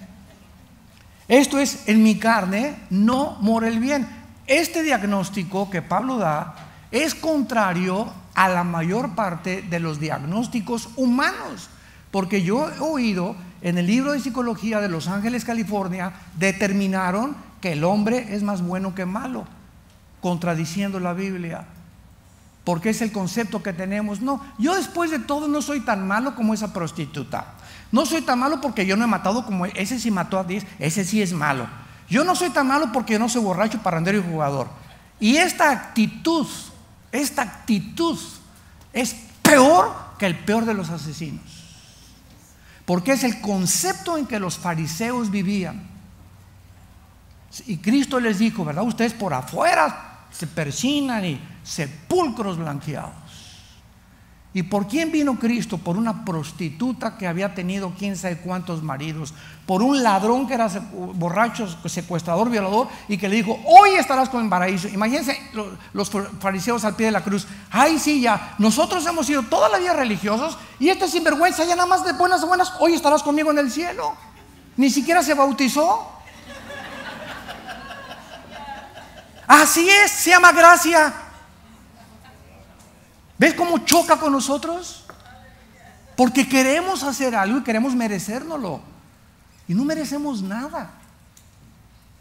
Speaker 1: esto es, en mi carne, no mora el bien. Este diagnóstico que Pablo da es contrario a la mayor parte de los diagnósticos humanos. Porque yo he oído en el libro de psicología de Los Ángeles, California, determinaron que el hombre es más bueno que malo, contradiciendo la Biblia. Porque es el concepto que tenemos. No, yo después de todo no soy tan malo como esa prostituta. No soy tan malo porque yo no he matado como ese, sí mató a 10, ese sí es malo. Yo no soy tan malo porque yo no soy borracho, parrandero y jugador. Y esta actitud es peor que el peor de los asesinos. Porque es el concepto en que los fariseos vivían. Y Cristo les dijo, ¿verdad? Ustedes por afuera se persinan y sepulcros blanqueados. ¿Y por quién vino Cristo? Por una prostituta que había tenido quién sabe cuántos maridos, por un ladrón que era borracho, secuestrador, violador, y que le dijo, hoy estarás con el paraíso. Imagínense los fariseos al pie de la cruz. Ay, sí, ya, nosotros hemos sido toda la vida religiosos, y este sinvergüenza ya nada más de buenas a buenas, hoy estarás conmigo en el cielo. Ni siquiera se bautizó. Así es, se llama gracia. ¿Ves cómo choca con nosotros? Porque queremos hacer algo y queremos merecérnoslo, y no merecemos nada.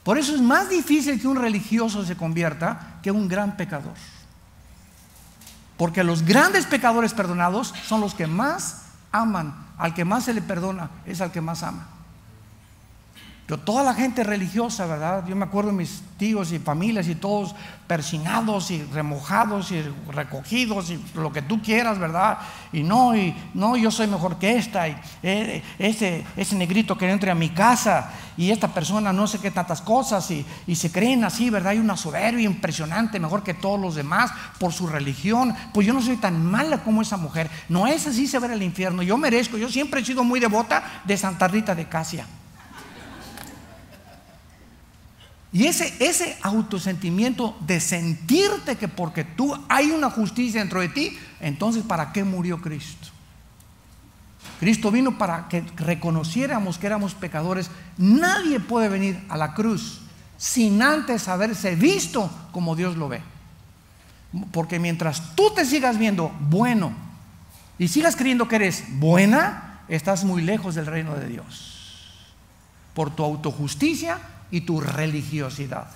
Speaker 1: Por eso es más difícil que un religioso se convierta que un gran pecador. Porque los grandes pecadores perdonados son los que más aman. Al que más se le perdona es al que más ama. Pero toda la gente religiosa, ¿verdad? Yo me acuerdo de mis tíos y familias y todos persinados y remojados y recogidos y lo que tú quieras, ¿verdad? Y no, yo soy mejor que esta, y ese negrito que entre a mi casa, y esta persona no sé qué tantas cosas, y se creen así, ¿verdad? Hay una soberbia impresionante, mejor que todos los demás por su religión. Pues yo no soy tan mala como esa mujer. No es así, se va al infierno. Yo merezco, yo siempre he sido muy devota de Santa Rita de Casia. Y ese autosentimiento de sentirte que porque tú hay una justicia dentro de ti, entonces ¿para qué murió Cristo? Cristo vino para que reconociéramos que éramos pecadores. Nadie puede venir a la cruz sin antes haberse visto como Dios lo ve. Porque mientras tú te sigas viendo bueno y sigas creyendo que eres buena, estás muy lejos del reino de Dios por tu autojusticia y tu religiosidad.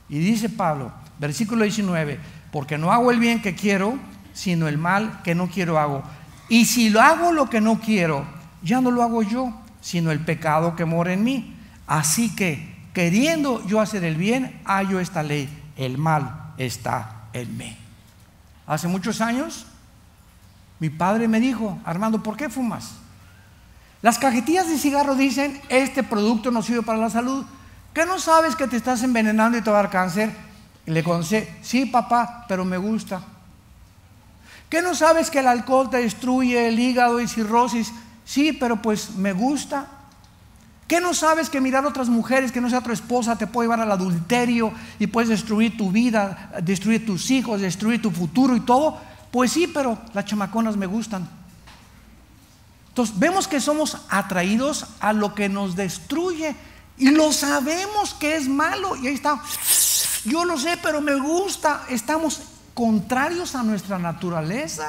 Speaker 1: Y dice Pablo, versículo 19: porque no hago el bien que quiero, sino el mal que no quiero hago. Y si lo hago lo que no quiero, ya no lo hago yo, sino el pecado que mora en mí. Así que, queriendo yo hacer el bien, hallo esta ley: el mal está en mí. Hace muchos años, mi padre me dijo: Armando, ¿por qué fumas? Las cajetillas de cigarro dicen: este producto no sirve para la salud. ¿Qué no sabes que te estás envenenando y te va a dar cáncer? Y le contesté: sí, papá, pero me gusta. ¿Qué no sabes que el alcohol te destruye el hígado y cirrosis? Sí, pero pues me gusta. ¿Qué no sabes que mirar a otras mujeres que no sea tu esposa te puede llevar al adulterio y puedes destruir tu vida, destruir tus hijos, destruir tu futuro y todo? Pues sí, pero las chamaconas me gustan. Entonces vemos que somos atraídos a lo que nos destruye y lo sabemos que es malo, y ahí está: yo lo sé, pero me gusta. Estamos contrarios a nuestra naturaleza.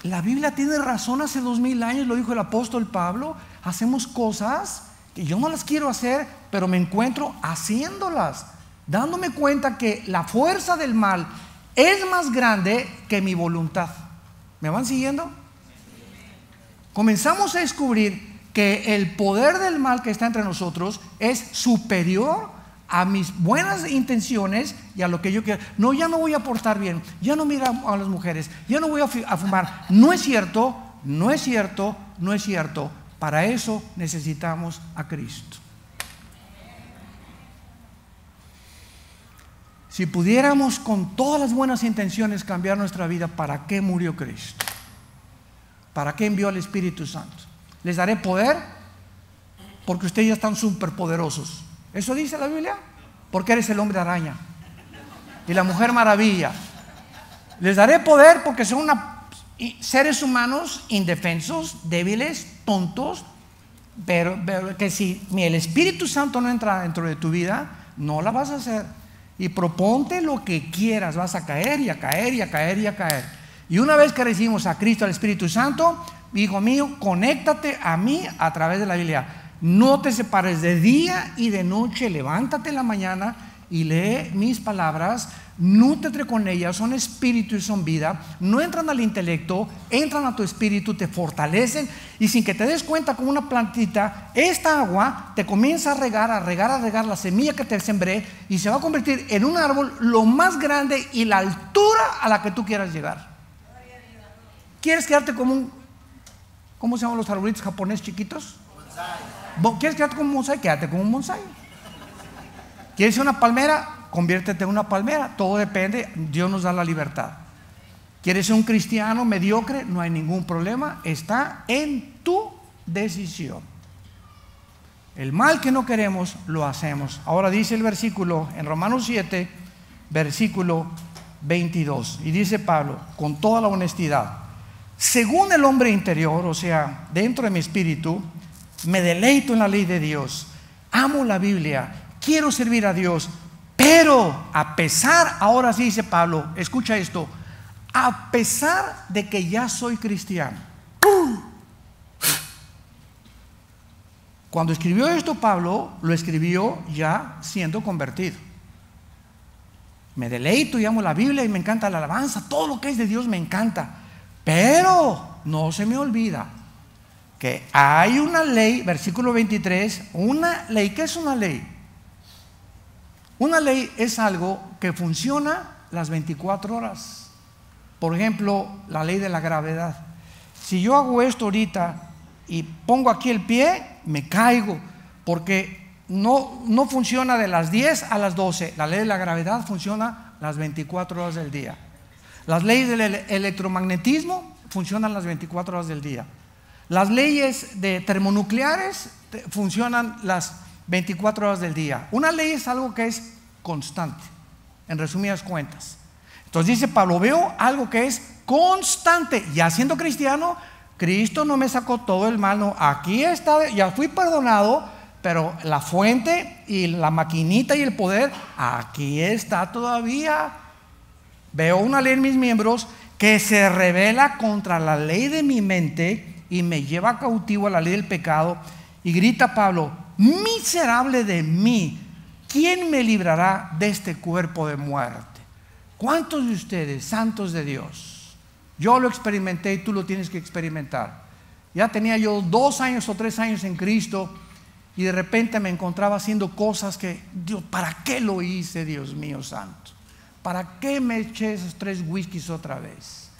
Speaker 1: La Biblia tiene razón. Hace 2000 años lo dijo el apóstol Pablo. Hacemos cosas que yo no las quiero hacer, pero me encuentro haciéndolas, dándome cuenta que la fuerza del mal es más grande que mi voluntad. ¿Me van siguiendo? Comenzamos a descubrir que el poder del mal que está entre nosotros es superior a mis buenas intenciones y a lo que yo quiero. No, ya no voy a portar bien, ya no miro a las mujeres, ya no voy a fumar. No es cierto, no es cierto, no es cierto. Para eso necesitamos a Cristo. Si pudiéramos con todas las buenas intenciones cambiar nuestra vida, ¿para qué murió Cristo? ¿Para qué envió al Espíritu Santo? Les daré poder porque ustedes ya están superpoderosos. ¿Eso dice la Biblia? Porque eres el hombre araña y la mujer maravilla. Les daré poder porque son seres humanos indefensos, débiles, tontos, pero que si el Espíritu Santo no entra dentro de tu vida, no la vas a hacer. Y proponte lo que quieras, vas a caer y a caer y a caer y a caer. Y una vez que recibimos a Cristo, al Espíritu Santo, hijo mío, conéctate a mí a través de la Biblia. No te separes de día y de noche. Levántate en la mañana y lee mis palabras. Nútrete con ellas, son espíritu y son vida. No entran al intelecto, entran a tu espíritu, te fortalecen. Y sin que te des cuenta, como una plantita, esta agua te comienza a regar la semilla que te sembré, y se va a convertir en un árbol lo más grande y la altura a la que tú quieras llegar. ¿Quieres quedarte como un, ¿cómo se llaman los arbolitos japoneses chiquitos? Bonsai. ¿Quieres quedarte como un bonsai? Quédate como un bonsai. ¿Quieres ser una palmera? Conviértete en una palmera. Todo depende, Dios nos da la libertad. ¿Quieres ser un cristiano mediocre? No hay ningún problema, está en tu decisión. El mal que no queremos, lo hacemos. Ahora dice el versículo en Romanos 7, versículo 22, y dice Pablo con toda la honestidad: según el hombre interior, o sea, dentro de mi espíritu, me deleito en la ley de Dios, amo la Biblia, quiero servir a Dios, pero a pesar, ahora sí dice Pablo, escucha esto, a pesar de que ya soy cristiano. Cuando escribió esto Pablo, lo escribió ya siendo convertido. Me deleito y amo la Biblia y me encanta la alabanza. Todo lo que es de Dios me encanta. Pero no se me olvida que hay una ley, versículo 23, una ley. ¿Qué es una ley? Una ley es algo que funciona las 24 horas. Por ejemplo, la ley de la gravedad. Si yo hago esto ahorita y pongo aquí el pie, me caigo, porque no funciona de las 10 a las 12. La ley de la gravedad funciona las 24 horas del día. Las leyes del electromagnetismo funcionan las 24 horas del día. Las leyes de termonucleares funcionan las 24 horas del día. Una ley es algo que es constante, en resumidas cuentas. Entonces dice Pablo, veo algo que es constante. Ya siendo cristiano, Cristo no me sacó todo el mal, no. Aquí está, ya fui perdonado, pero la fuente y la maquinita y el poder, aquí está todavía. Veo una ley en mis miembros que se revela contra la ley de mi mente y me lleva cautivo a la ley del pecado. Y grita Pablo, miserable de mí, ¿quién me librará de este cuerpo de muerte? ¿Cuántos de ustedes, santos de Dios? Yo lo experimenté y tú lo tienes que experimentar. Ya tenía yo 2 años o 3 años en Cristo y de repente me encontraba haciendo cosas que, Dios, ¿para qué lo hice, Dios mío santo? ¿Para qué me eché esos 3 whiskies otra vez?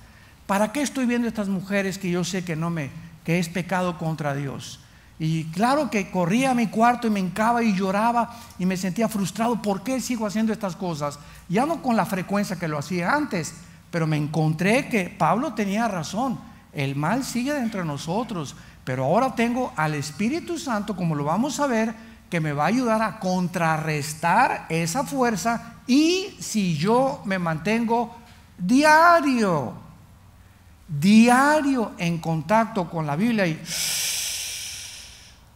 Speaker 1: ¿Para qué estoy viendo estas mujeres que yo sé que es pecado contra Dios? Y claro que corría a mi cuarto y me hincaba y lloraba y me sentía frustrado. ¿Por qué sigo haciendo estas cosas? Ya no con la frecuencia que lo hacía antes, pero me encontré que Pablo tenía razón. El mal sigue dentro de nosotros, pero ahora tengo al Espíritu Santo, como lo vamos a ver, que me va a ayudar a contrarrestar esa fuerza. Y si yo me mantengo diario en contacto con la Biblia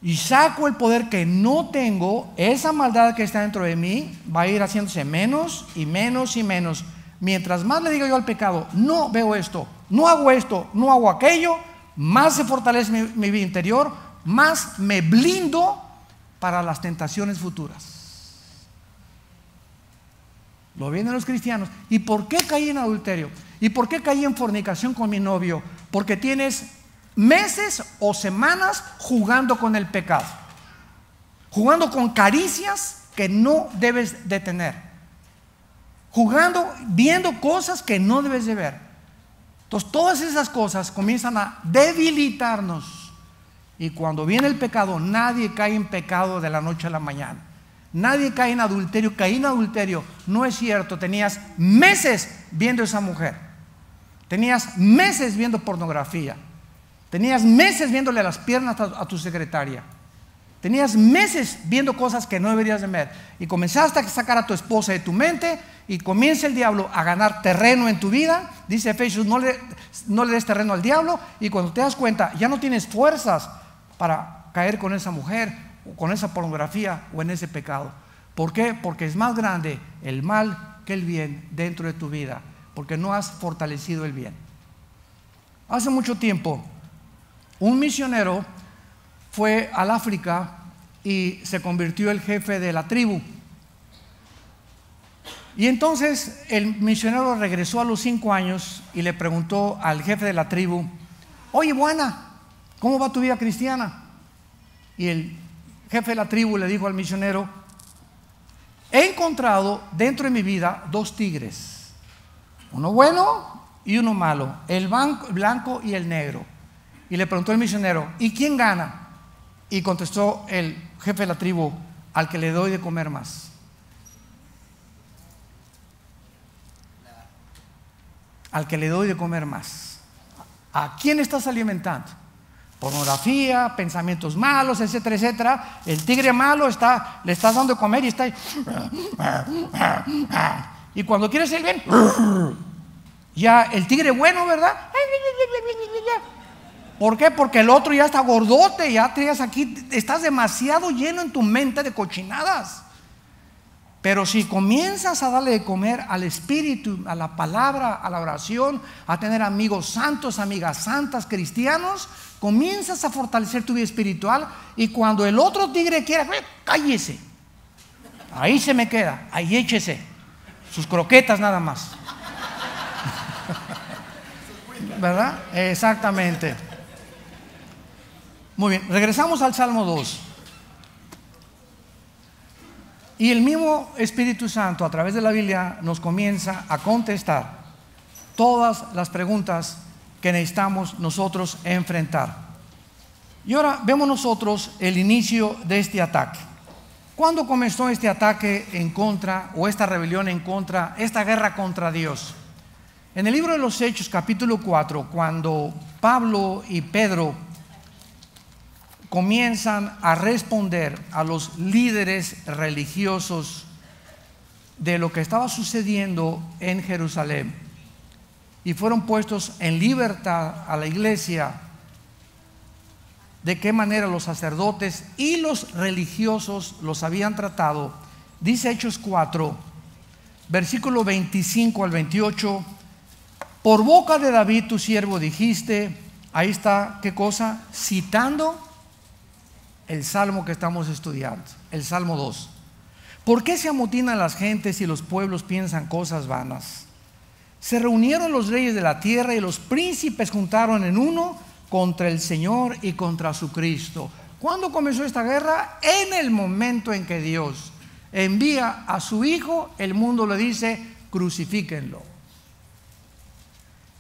Speaker 1: y saco el poder que no tengo, esa maldad que está dentro de mí va a ir haciéndose menos y menos y menos. Mientras más le digo yo al pecado, no veo esto, no hago aquello, más se fortalece mi vida interior, más me blindo para las tentaciones futuras. Lo vienen los cristianos. ¿Y por qué caí en adulterio? ¿Y por qué caí en fornicación con mi novio? Porque tienes meses o semanas jugando con el pecado, jugando con caricias que no debes de tener, jugando, viendo cosas que no debes de ver. Entonces todas esas cosas comienzan a debilitarnos, y cuando viene el pecado, nadie cae en pecado de la noche a la mañana. Nadie cae en adulterio. Caí en adulterio, no es cierto. Tenías meses viendo a esa mujer, tenías meses viendo pornografía, tenías meses viéndole las piernas a tu secretaria, tenías meses viendo cosas que no deberías de ver, y comenzaste a sacar a tu esposa de tu mente, y comienza el diablo a ganar terreno en tu vida. Dice Efesios, no le des terreno al diablo, y cuando te das cuenta ya no tienes fuerzas para caer con esa mujer, o con esa pornografía, o en ese pecado. ¿Por qué? Porque es más grande el mal que el bien dentro de tu vida, porque no has fortalecido el bien. Hace mucho tiempo un misionero fue al África y se convirtió el jefe de la tribu. Y entonces el misionero regresó a los 5 años y le preguntó al jefe de la tribu, oye, buena, ¿cómo va tu vida cristiana? Y el jefe de la tribu le dijo al misionero, he encontrado dentro de mi vida 2 tigres, uno bueno y uno malo, el blanco y el negro. Y le preguntó el misionero, ¿y quién gana? Y contestó el jefe de la tribu, al que le doy de comer más. Al que le doy de comer más. ¿A quién estás alimentando? Pornografía, pensamientos malos, etcétera, etcétera. El tigre malo le estás dando de comer y está ahí. Y cuando quieres el bien, ya el tigre bueno, ¿verdad? ¿Por qué? Porque el otro ya está gordote, ya traes aquí, estás demasiado lleno en tu mente de cochinadas. Pero si comienzas a darle de comer al Espíritu, a la palabra, a la oración, a tener amigos santos, amigas santas, cristianos, comienzas a fortalecer tu vida espiritual. Y cuando el otro tigre quiera, cállese, ahí se me queda, ahí échese. sus croquetas nada más. ¿Verdad? Exactamente. Muy bien, regresamos al Salmo 2. Y el mismo Espíritu Santo a través de la Biblia nos comienza a contestar todas las preguntas que necesitamos nosotros enfrentar. Y ahora vemos nosotros el inicio de este ataque. ¿Cuándo comenzó este ataque en contra, o esta rebelión en contra, esta guerra contra Dios? En el libro de los Hechos, capítulo 4, cuando Pablo y Pedro comienzan a responder a los líderes religiosos de lo que estaba sucediendo en Jerusalén, y fueron puestos en libertad a la iglesia, de qué manera los sacerdotes y los religiosos los habían tratado, dice Hechos 4, versículo 25 al 28: por boca de David tu siervo dijiste. Ahí está, ¿qué cosa? Citando el salmo que estamos estudiando, el Salmo 2. ¿Por qué se amotinan las gentes y los pueblos piensan cosas vanas? Se reunieron los reyes de la tierra y los príncipes juntaron en uno contra el Señor y contra su Cristo. ¿Cuándo comenzó esta guerra? En el momento en que Dios envía a su Hijo, el mundo le dice: crucifíquenlo.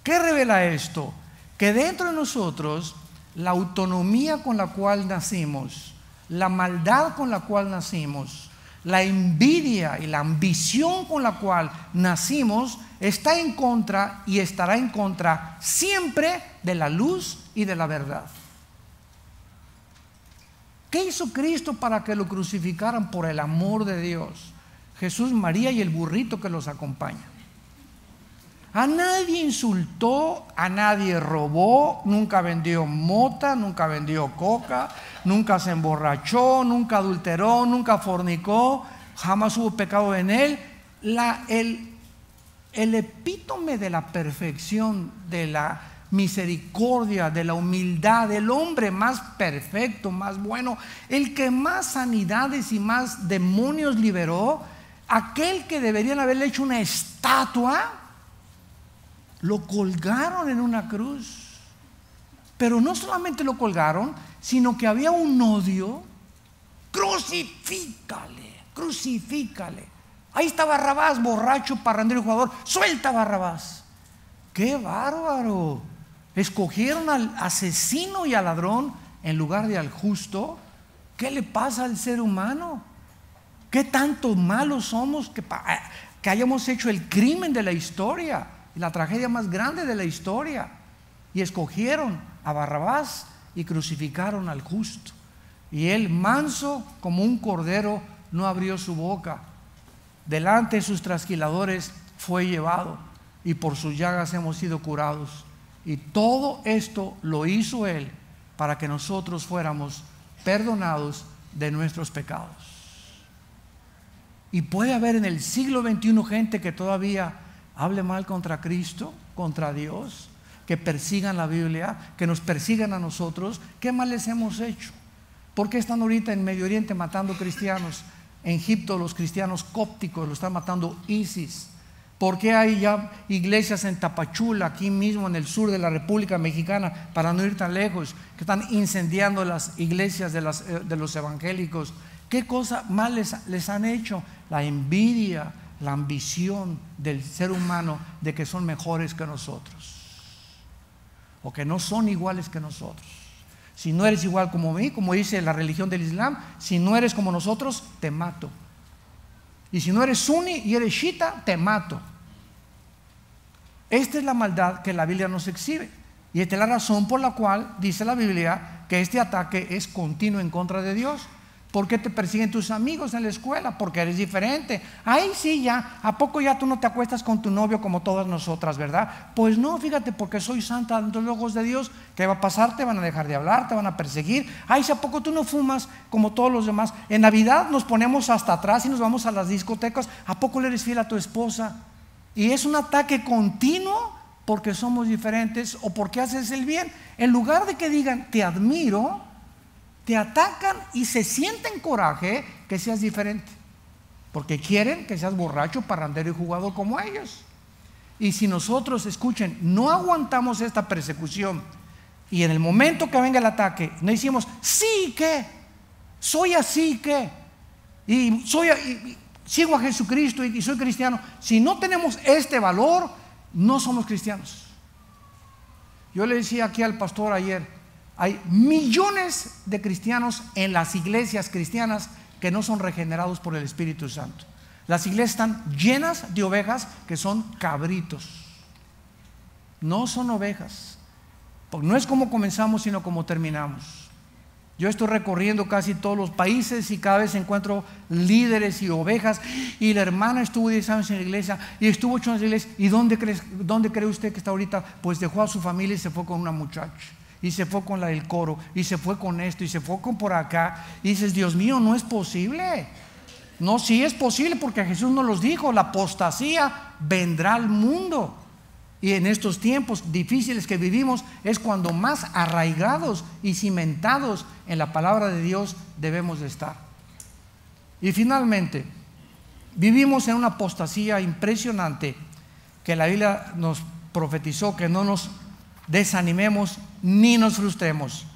Speaker 1: ¿Qué revela esto? Que dentro de nosotros, la autonomía con la cual nacimos, la maldad con la cual nacimos, la envidia y la ambición con la cual nacimos, está en contra y estará en contra siempre de la luz y de la verdad. ¿Qué hizo Cristo para que lo crucificaran? Por el amor de Dios. Jesús, María y el burrito que los acompaña. A nadie insultó, a nadie robó, nunca vendió mota, nunca vendió coca, nunca se emborrachó, nunca adulteró, nunca fornicó, jamás hubo pecado en él. El epítome de la perfección, de la misericordia, de la humildad, el hombre más perfecto, más bueno, el que más sanidades y más demonios liberó, aquel que deberían haberle hecho una estatua, lo colgaron en una cruz. Pero no solamente lo colgaron, sino que había un odio. Crucifícale, crucifícale. Ahí está Barrabás, borracho, parrandero y jugador. Suelta a Barrabás. ¡Qué bárbaro! Escogieron al asesino y al ladrón en lugar de al justo. ¿Qué le pasa al ser humano? ¿Qué tanto malos somos que hayamos hecho el crimen de la historia, la tragedia más grande de la historia? Y escogieron a Barrabás y crucificaron al justo. Y él, manso como un cordero, no abrió su boca. Delante de sus trasquiladores fue llevado, y por sus llagas hemos sido curados. Y todo esto lo hizo él para que nosotros fuéramos perdonados de nuestros pecados. Y puede haber en el siglo XXI gente que todavía hable mal contra Cristo, contra Dios, que persigan la Biblia, que nos persigan a nosotros. ¿Qué mal les hemos hecho? ¿Por qué están ahorita en Medio Oriente matando cristianos? En Egipto los cristianos cópticos lo están matando ISIS. ¿Por qué hay ya iglesias en Tapachula, aquí mismo en el sur de la República Mexicana, para no ir tan lejos, que están incendiando las iglesias de los evangélicos? ¿Qué cosa mal les han hecho? La envidia, la ambición del ser humano de que son mejores que nosotros, o que no son iguales que nosotros. Si no eres igual como mí, como dice la religión del Islam, si no eres como nosotros, te mato. Y si no eres suní y eres chiita, te mato. Esta es la maldad que la Biblia nos exhibe. Y esta es la razón por la cual dice la Biblia que este ataque es continuo en contra de Dios. ¿Por qué te persiguen tus amigos en la escuela? Porque eres diferente. Ahí sí, ya, ¿a poco ya tú no te acuestas con tu novio como todas nosotras, verdad? Pues no, fíjate, porque soy santa ante los ojos de Dios. ¿Qué va a pasar? Te van a dejar de hablar, te van a perseguir. Ay, si a poco tú no fumas como todos los demás. En Navidad nos ponemos hasta atrás y nos vamos a las discotecas. ¿A poco le eres fiel a tu esposa? Y es un ataque continuo porque somos diferentes o porque haces el bien. En lugar de que digan, te admiro, te atacan y se sienten coraje que seas diferente. porque quieren que seas borracho, parrandero y jugador como ellos. Y si nosotros, escuchen, no aguantamos esta persecución y en el momento que venga el ataque no decimos, sí que, soy así que, y sigo a Jesucristo y soy cristiano. Si no tenemos este valor, no somos cristianos. Yo le decía aquí al pastor ayer, hay millones de cristianos en las iglesias cristianas que no son regenerados por el Espíritu Santo. Las iglesias están llenas de ovejas que son cabritos. No son ovejas, porque no es como comenzamos, sino como terminamos. Yo estoy recorriendo casi todos los países y cada vez encuentro líderes y ovejas. Y la hermana estuvo 10 años en la iglesia y estuvo 8 años en la iglesia. ¿Y dónde cree usted que está ahorita? Pues dejó a su familia y se fue con una muchacha. Y se fue con la del coro. Y se fue con esto. Y se fue con por acá. Y dices, Dios mío, no es posible. No, sí es posible, porque Jesús nos los dijo. La apostasía vendrá al mundo. Y en estos tiempos difíciles que vivimos es cuando más arraigados y cimentados en la palabra de Dios debemos de estar. Y finalmente, vivimos en una apostasía impresionante que la Biblia nos profetizó que no nos desanimemos ni nos frustremos.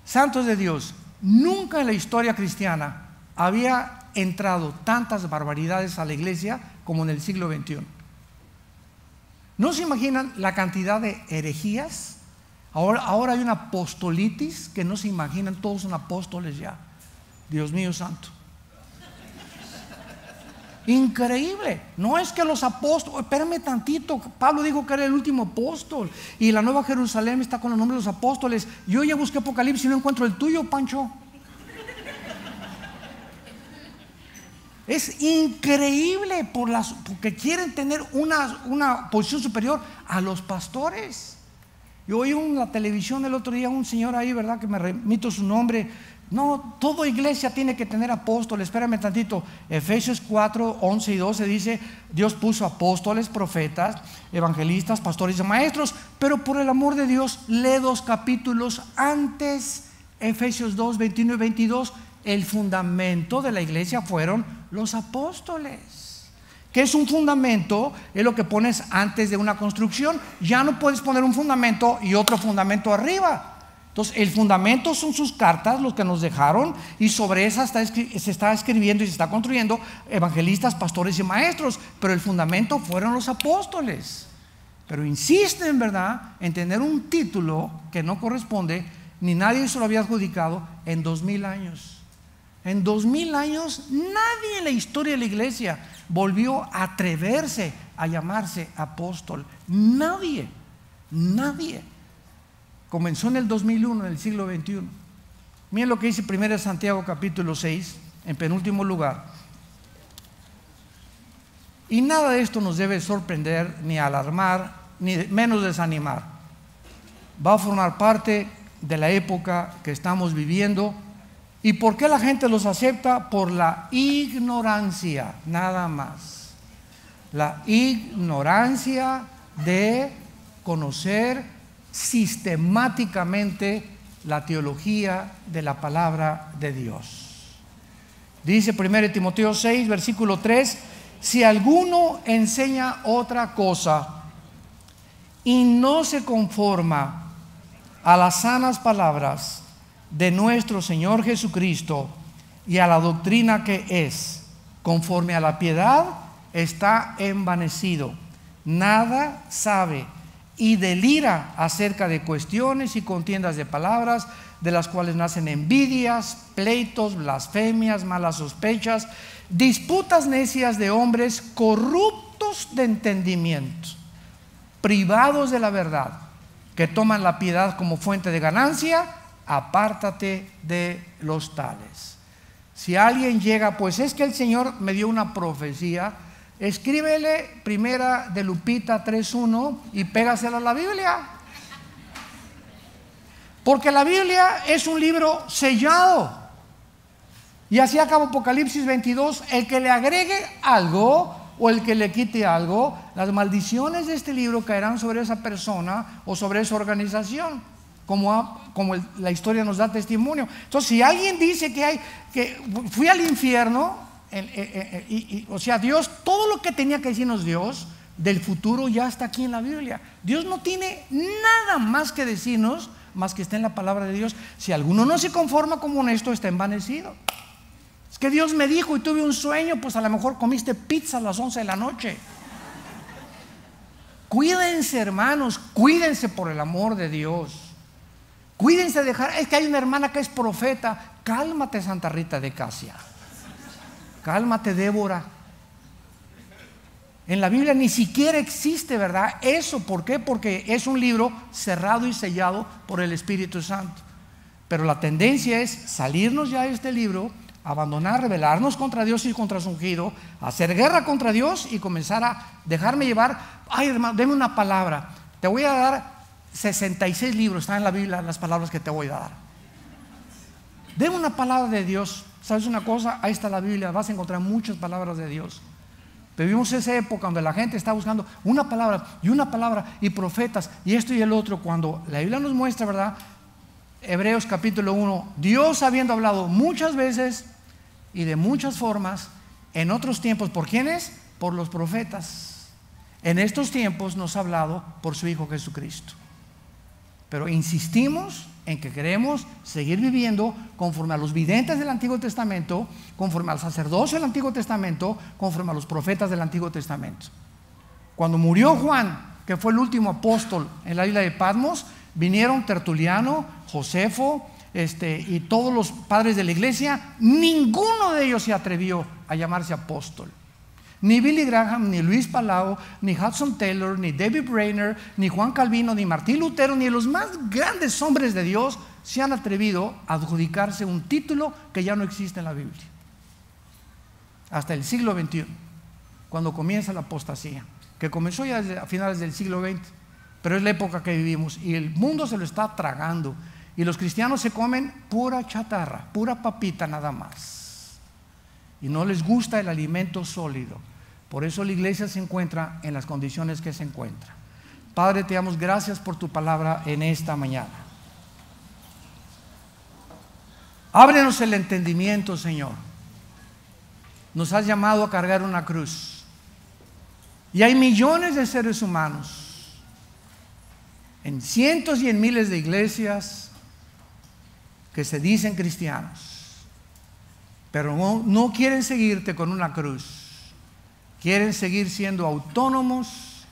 Speaker 1: Santos de Dios, nunca en la historia cristiana había entrado tantas barbaridades a la iglesia como en el siglo XXI. ¿No se imaginan la cantidad de herejías? Ahora hay una apostolitis que no se imaginan, todos son apóstoles ya. Dios mío santo. Increíble. No es que los apóstoles, espérame tantito, Pablo dijo que era el último apóstol y la Nueva Jerusalén está con el nombre de los apóstoles. Yo ya busqué Apocalipsis y no encuentro el tuyo, Pancho. Es increíble porque quieren tener una posición superior a los pastores. Yo oí en la televisión el otro día un señor ahí, ¿verdad? Que me remito su nombre. No, toda iglesia tiene que tener apóstoles. Espérame tantito. Efesios 4, 11 y 12 dice: Dios puso apóstoles, profetas, evangelistas, pastores y maestros. Pero por el amor de Dios, lee 2 capítulos antes, Efesios 2, 21 y 22. El fundamento de la iglesia fueron los apóstoles. ¿Qué es un fundamento? Es lo que pones antes de una construcción. Ya no puedes poner un fundamento y otro fundamento arriba. Entonces el fundamento son sus cartas, los que nos dejaron, y sobre esas se está escribiendo y se está construyendo evangelistas, pastores y maestros. Pero el fundamento fueron los apóstoles. Pero insisten, ¿verdad?, en tener un título que no corresponde, ni nadie se lo había adjudicado en 2000 años. En 2000 años nadie en la historia de la iglesia volvió a atreverse a llamarse apóstol. Nadie. Comenzó en el 2001, en el siglo XXI. Miren lo que dice 1 Santiago capítulo 6, en penúltimo lugar. Y nada de esto nos debe sorprender, ni alarmar, ni menos desanimar. Va a formar parte de la época que estamos viviendo. ¿Y por qué la gente los acepta? Por la ignorancia, nada más. La ignorancia de conocer sistemáticamente la teología de la palabra de Dios. Dice 1 Timoteo 6, versículo 3: si alguno enseña otra cosa y no se conforma a las sanas palabras de nuestro Señor Jesucristo y a la doctrina que es conforme a la piedad, está envanecido, nada sabe y delira acerca de cuestiones y contiendas de palabras, de las cuales nacen envidias, pleitos, blasfemias, malas sospechas, disputas necias de hombres corruptos de entendimiento, privados de la verdad, que toman la piedad como fuente de ganancia. Apártate de los tales. Si alguien llega, pues es que el Señor me dio una profecía, escríbele primera de Lupita 3:1 y pégasela a la Biblia. Porque la Biblia es un libro sellado. Y así acaba Apocalipsis 22. El que le agregue algo o el que le quite algo, las maldiciones de este libro caerán sobre esa persona o sobre esa organización. Como la historia nos da testimonio. Entonces, si alguien dice que fui al infierno, O sea, Dios, todo lo que tenía que decirnos Dios del futuro ya está aquí en la Biblia. Dios no tiene nada más que decirnos, más que está en la palabra de Dios. Si alguno no se conforma como honesto, está envanecido. Es que Dios me dijo y tuve un sueño, pues a lo mejor comiste pizza a las 11 de la noche. Cuídense, hermanos, cuídense por el amor de Dios. Cuídense de dejar, es que hay una hermana que es profeta. Cálmate, Santa Rita de Casia. Cálmate, Débora. En la Biblia ni siquiera existe, ¿verdad? Eso, ¿por qué? Porque es un libro cerrado y sellado por el Espíritu Santo. Pero la tendencia es salirnos ya de este libro, abandonar, rebelarnos contra Dios y contra su ungido, hacer guerra contra Dios y comenzar a dejarme llevar. Ay, hermano, deme una palabra. Te voy a dar 66 libros, están en la Biblia las palabras que te voy a dar. Deme una palabra de Dios. ¿Sabes una cosa? Ahí está la Biblia, vas a encontrar muchas palabras de Dios. Vivimos esa época donde la gente está buscando una palabra y profetas y esto y el otro, cuando la Biblia nos muestra, ¿verdad? Hebreos capítulo 1, Dios habiendo hablado muchas veces y de muchas formas en otros tiempos, ¿por quiénes? Por los profetas. En estos tiempos nos ha hablado por su Hijo Jesucristo. Pero insistimos en que queremos seguir viviendo conforme a los videntes del Antiguo Testamento, conforme al sacerdocio del Antiguo Testamento, conforme a los profetas del Antiguo Testamento. Cuando murió Juan, que fue el último apóstol en la isla de Patmos, vinieron Tertuliano, Josefo, y todos los padres de la iglesia. Ninguno de ellos se atrevió a llamarse apóstol. Ni Billy Graham, ni Luis Palau, ni Hudson Taylor, ni David Brainerd, ni Juan Calvino, ni Martín Lutero, ni los más grandes hombres de Dios se han atrevido a adjudicarse un título que ya no existe en la Biblia. Hasta el siglo XXI, cuando comienza la apostasía, que comenzó ya a finales del siglo XX, pero es la época que vivimos y el mundo se lo está tragando y los cristianos se comen pura chatarra, pura papita nada más. Y no les gusta el alimento sólido. Por eso la iglesia se encuentra en las condiciones que se encuentra. Padre, te damos gracias por tu palabra en esta mañana. Ábrenos el entendimiento, Señor. Nos has llamado a cargar una cruz. Y hay millones de seres humanos en cientos y en miles de iglesias que se dicen cristianos, pero no quieren seguirte con una cruz. Quieren seguir siendo autónomos,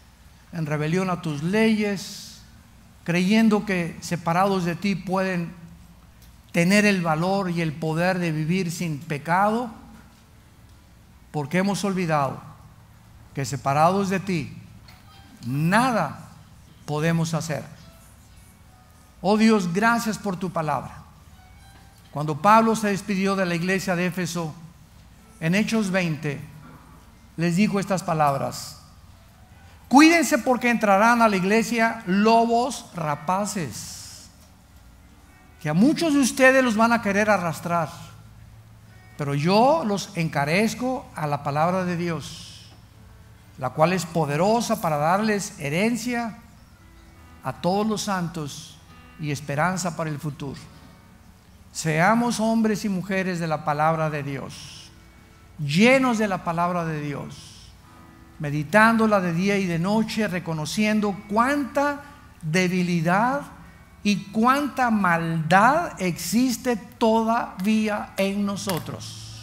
Speaker 1: en rebelión a tus leyes, creyendo que separados de ti pueden tener el valor y el poder de vivir sin pecado, porque hemos olvidado que separados de ti nada podemos hacer. Oh Dios, gracias por tu palabra. Cuando Pablo se despidió de la iglesia de Éfeso, en Hechos 20, les dijo estas palabras: cuídense porque entrarán a la iglesia lobos rapaces, que a muchos de ustedes los van a querer arrastrar, pero yo los encarezco a la palabra de Dios, la cual es poderosa para darles herencia a todos los santos y esperanza para el futuro. Seamos hombres y mujeres de la palabra de Dios, llenos de la palabra de Dios, meditándola de día y de noche, reconociendo cuánta debilidad y cuánta maldad existe todavía en nosotros.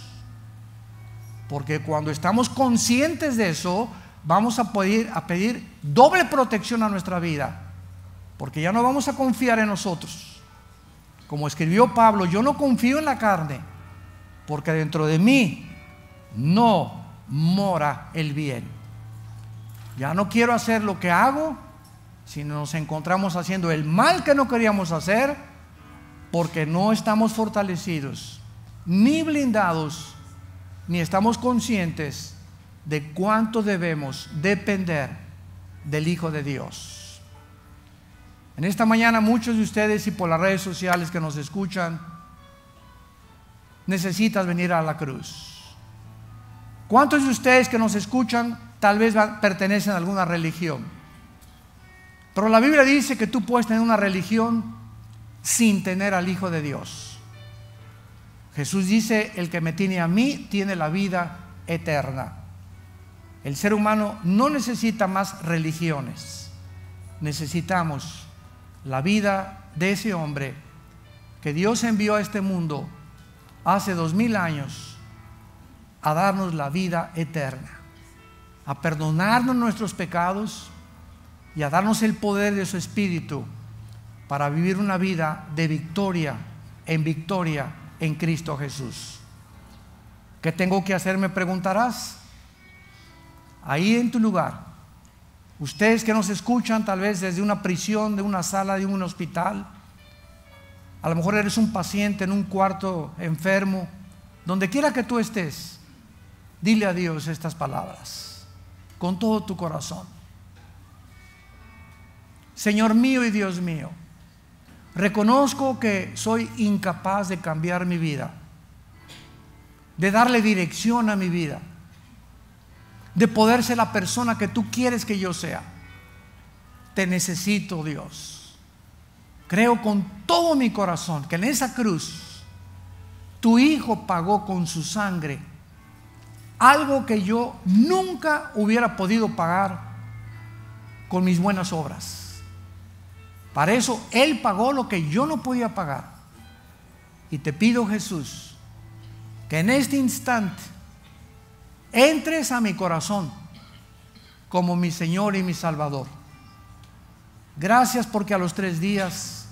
Speaker 1: Porque cuando estamos conscientes de eso, vamos a pedir doble protección a nuestra vida, porque ya no vamos a confiar en nosotros. Como escribió Pablo, yo no confío en la carne, porque dentro de mí no mora el bien. Ya no quiero hacer lo que hago, sino nos encontramos haciendo el mal que no queríamos hacer, porque no estamos fortalecidos, ni blindados, ni estamos conscientes de cuánto debemos depender del Hijo de Dios. En esta mañana muchos de ustedes y por las redes sociales que nos escuchan, necesitas venir a la cruz. ¿Cuántos de ustedes que nos escuchan tal vez pertenecen a alguna religión? Pero la Biblia dice que tú puedes tener una religión sin tener al Hijo de Dios. Jesús dice: el que me tiene a mí tiene la vida eterna. El ser humano no necesita más religiones. Necesitamos la vida de ese hombre que Dios envió a este mundo hace 2000 años a darnos la vida eterna, a perdonarnos nuestros pecados y a darnos el poder de su Espíritu para vivir una vida de victoria en Cristo Jesús. ¿Qué tengo que hacer?, me preguntarás. Ahí en tu lugar, ustedes que nos escuchan tal vez desde una prisión, de una sala de un hospital, a lo mejor eres un paciente en un cuarto enfermo, donde quiera que tú estés, dile a Dios estas palabras con todo tu corazón. Señor mío y Dios mío, reconozco que soy incapaz de cambiar mi vida, de darle dirección a mi vida, de poder ser la persona que tú quieres que yo sea. Te necesito, Dios. Creo con todo mi corazón que en esa cruz tu Hijo pagó con su sangre algo que yo nunca hubiera podido pagar con mis buenas obras. Para eso Él pagó lo que yo no podía pagar. Y te pido, Jesús, que en este instante entres a mi corazón como mi Señor y mi Salvador. Gracias porque a los 3 días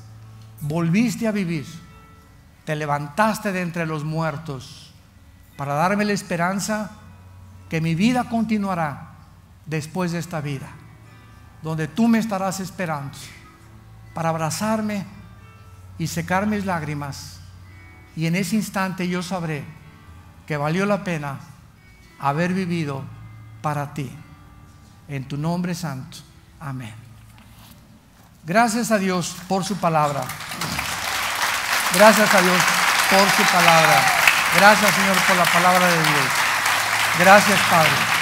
Speaker 1: volviste a vivir, te levantaste de entre los muertos para darme la esperanza que mi vida continuará después de esta vida, donde tú me estarás esperando para abrazarme y secar mis lágrimas, y en ese instante yo sabré que valió la pena haber vivido para ti. En tu nombre santo, amén. Gracias a Dios por su palabra. Gracias a Dios por su palabra. Gracias, Señor, por la palabra de Dios. Gracias, Padre.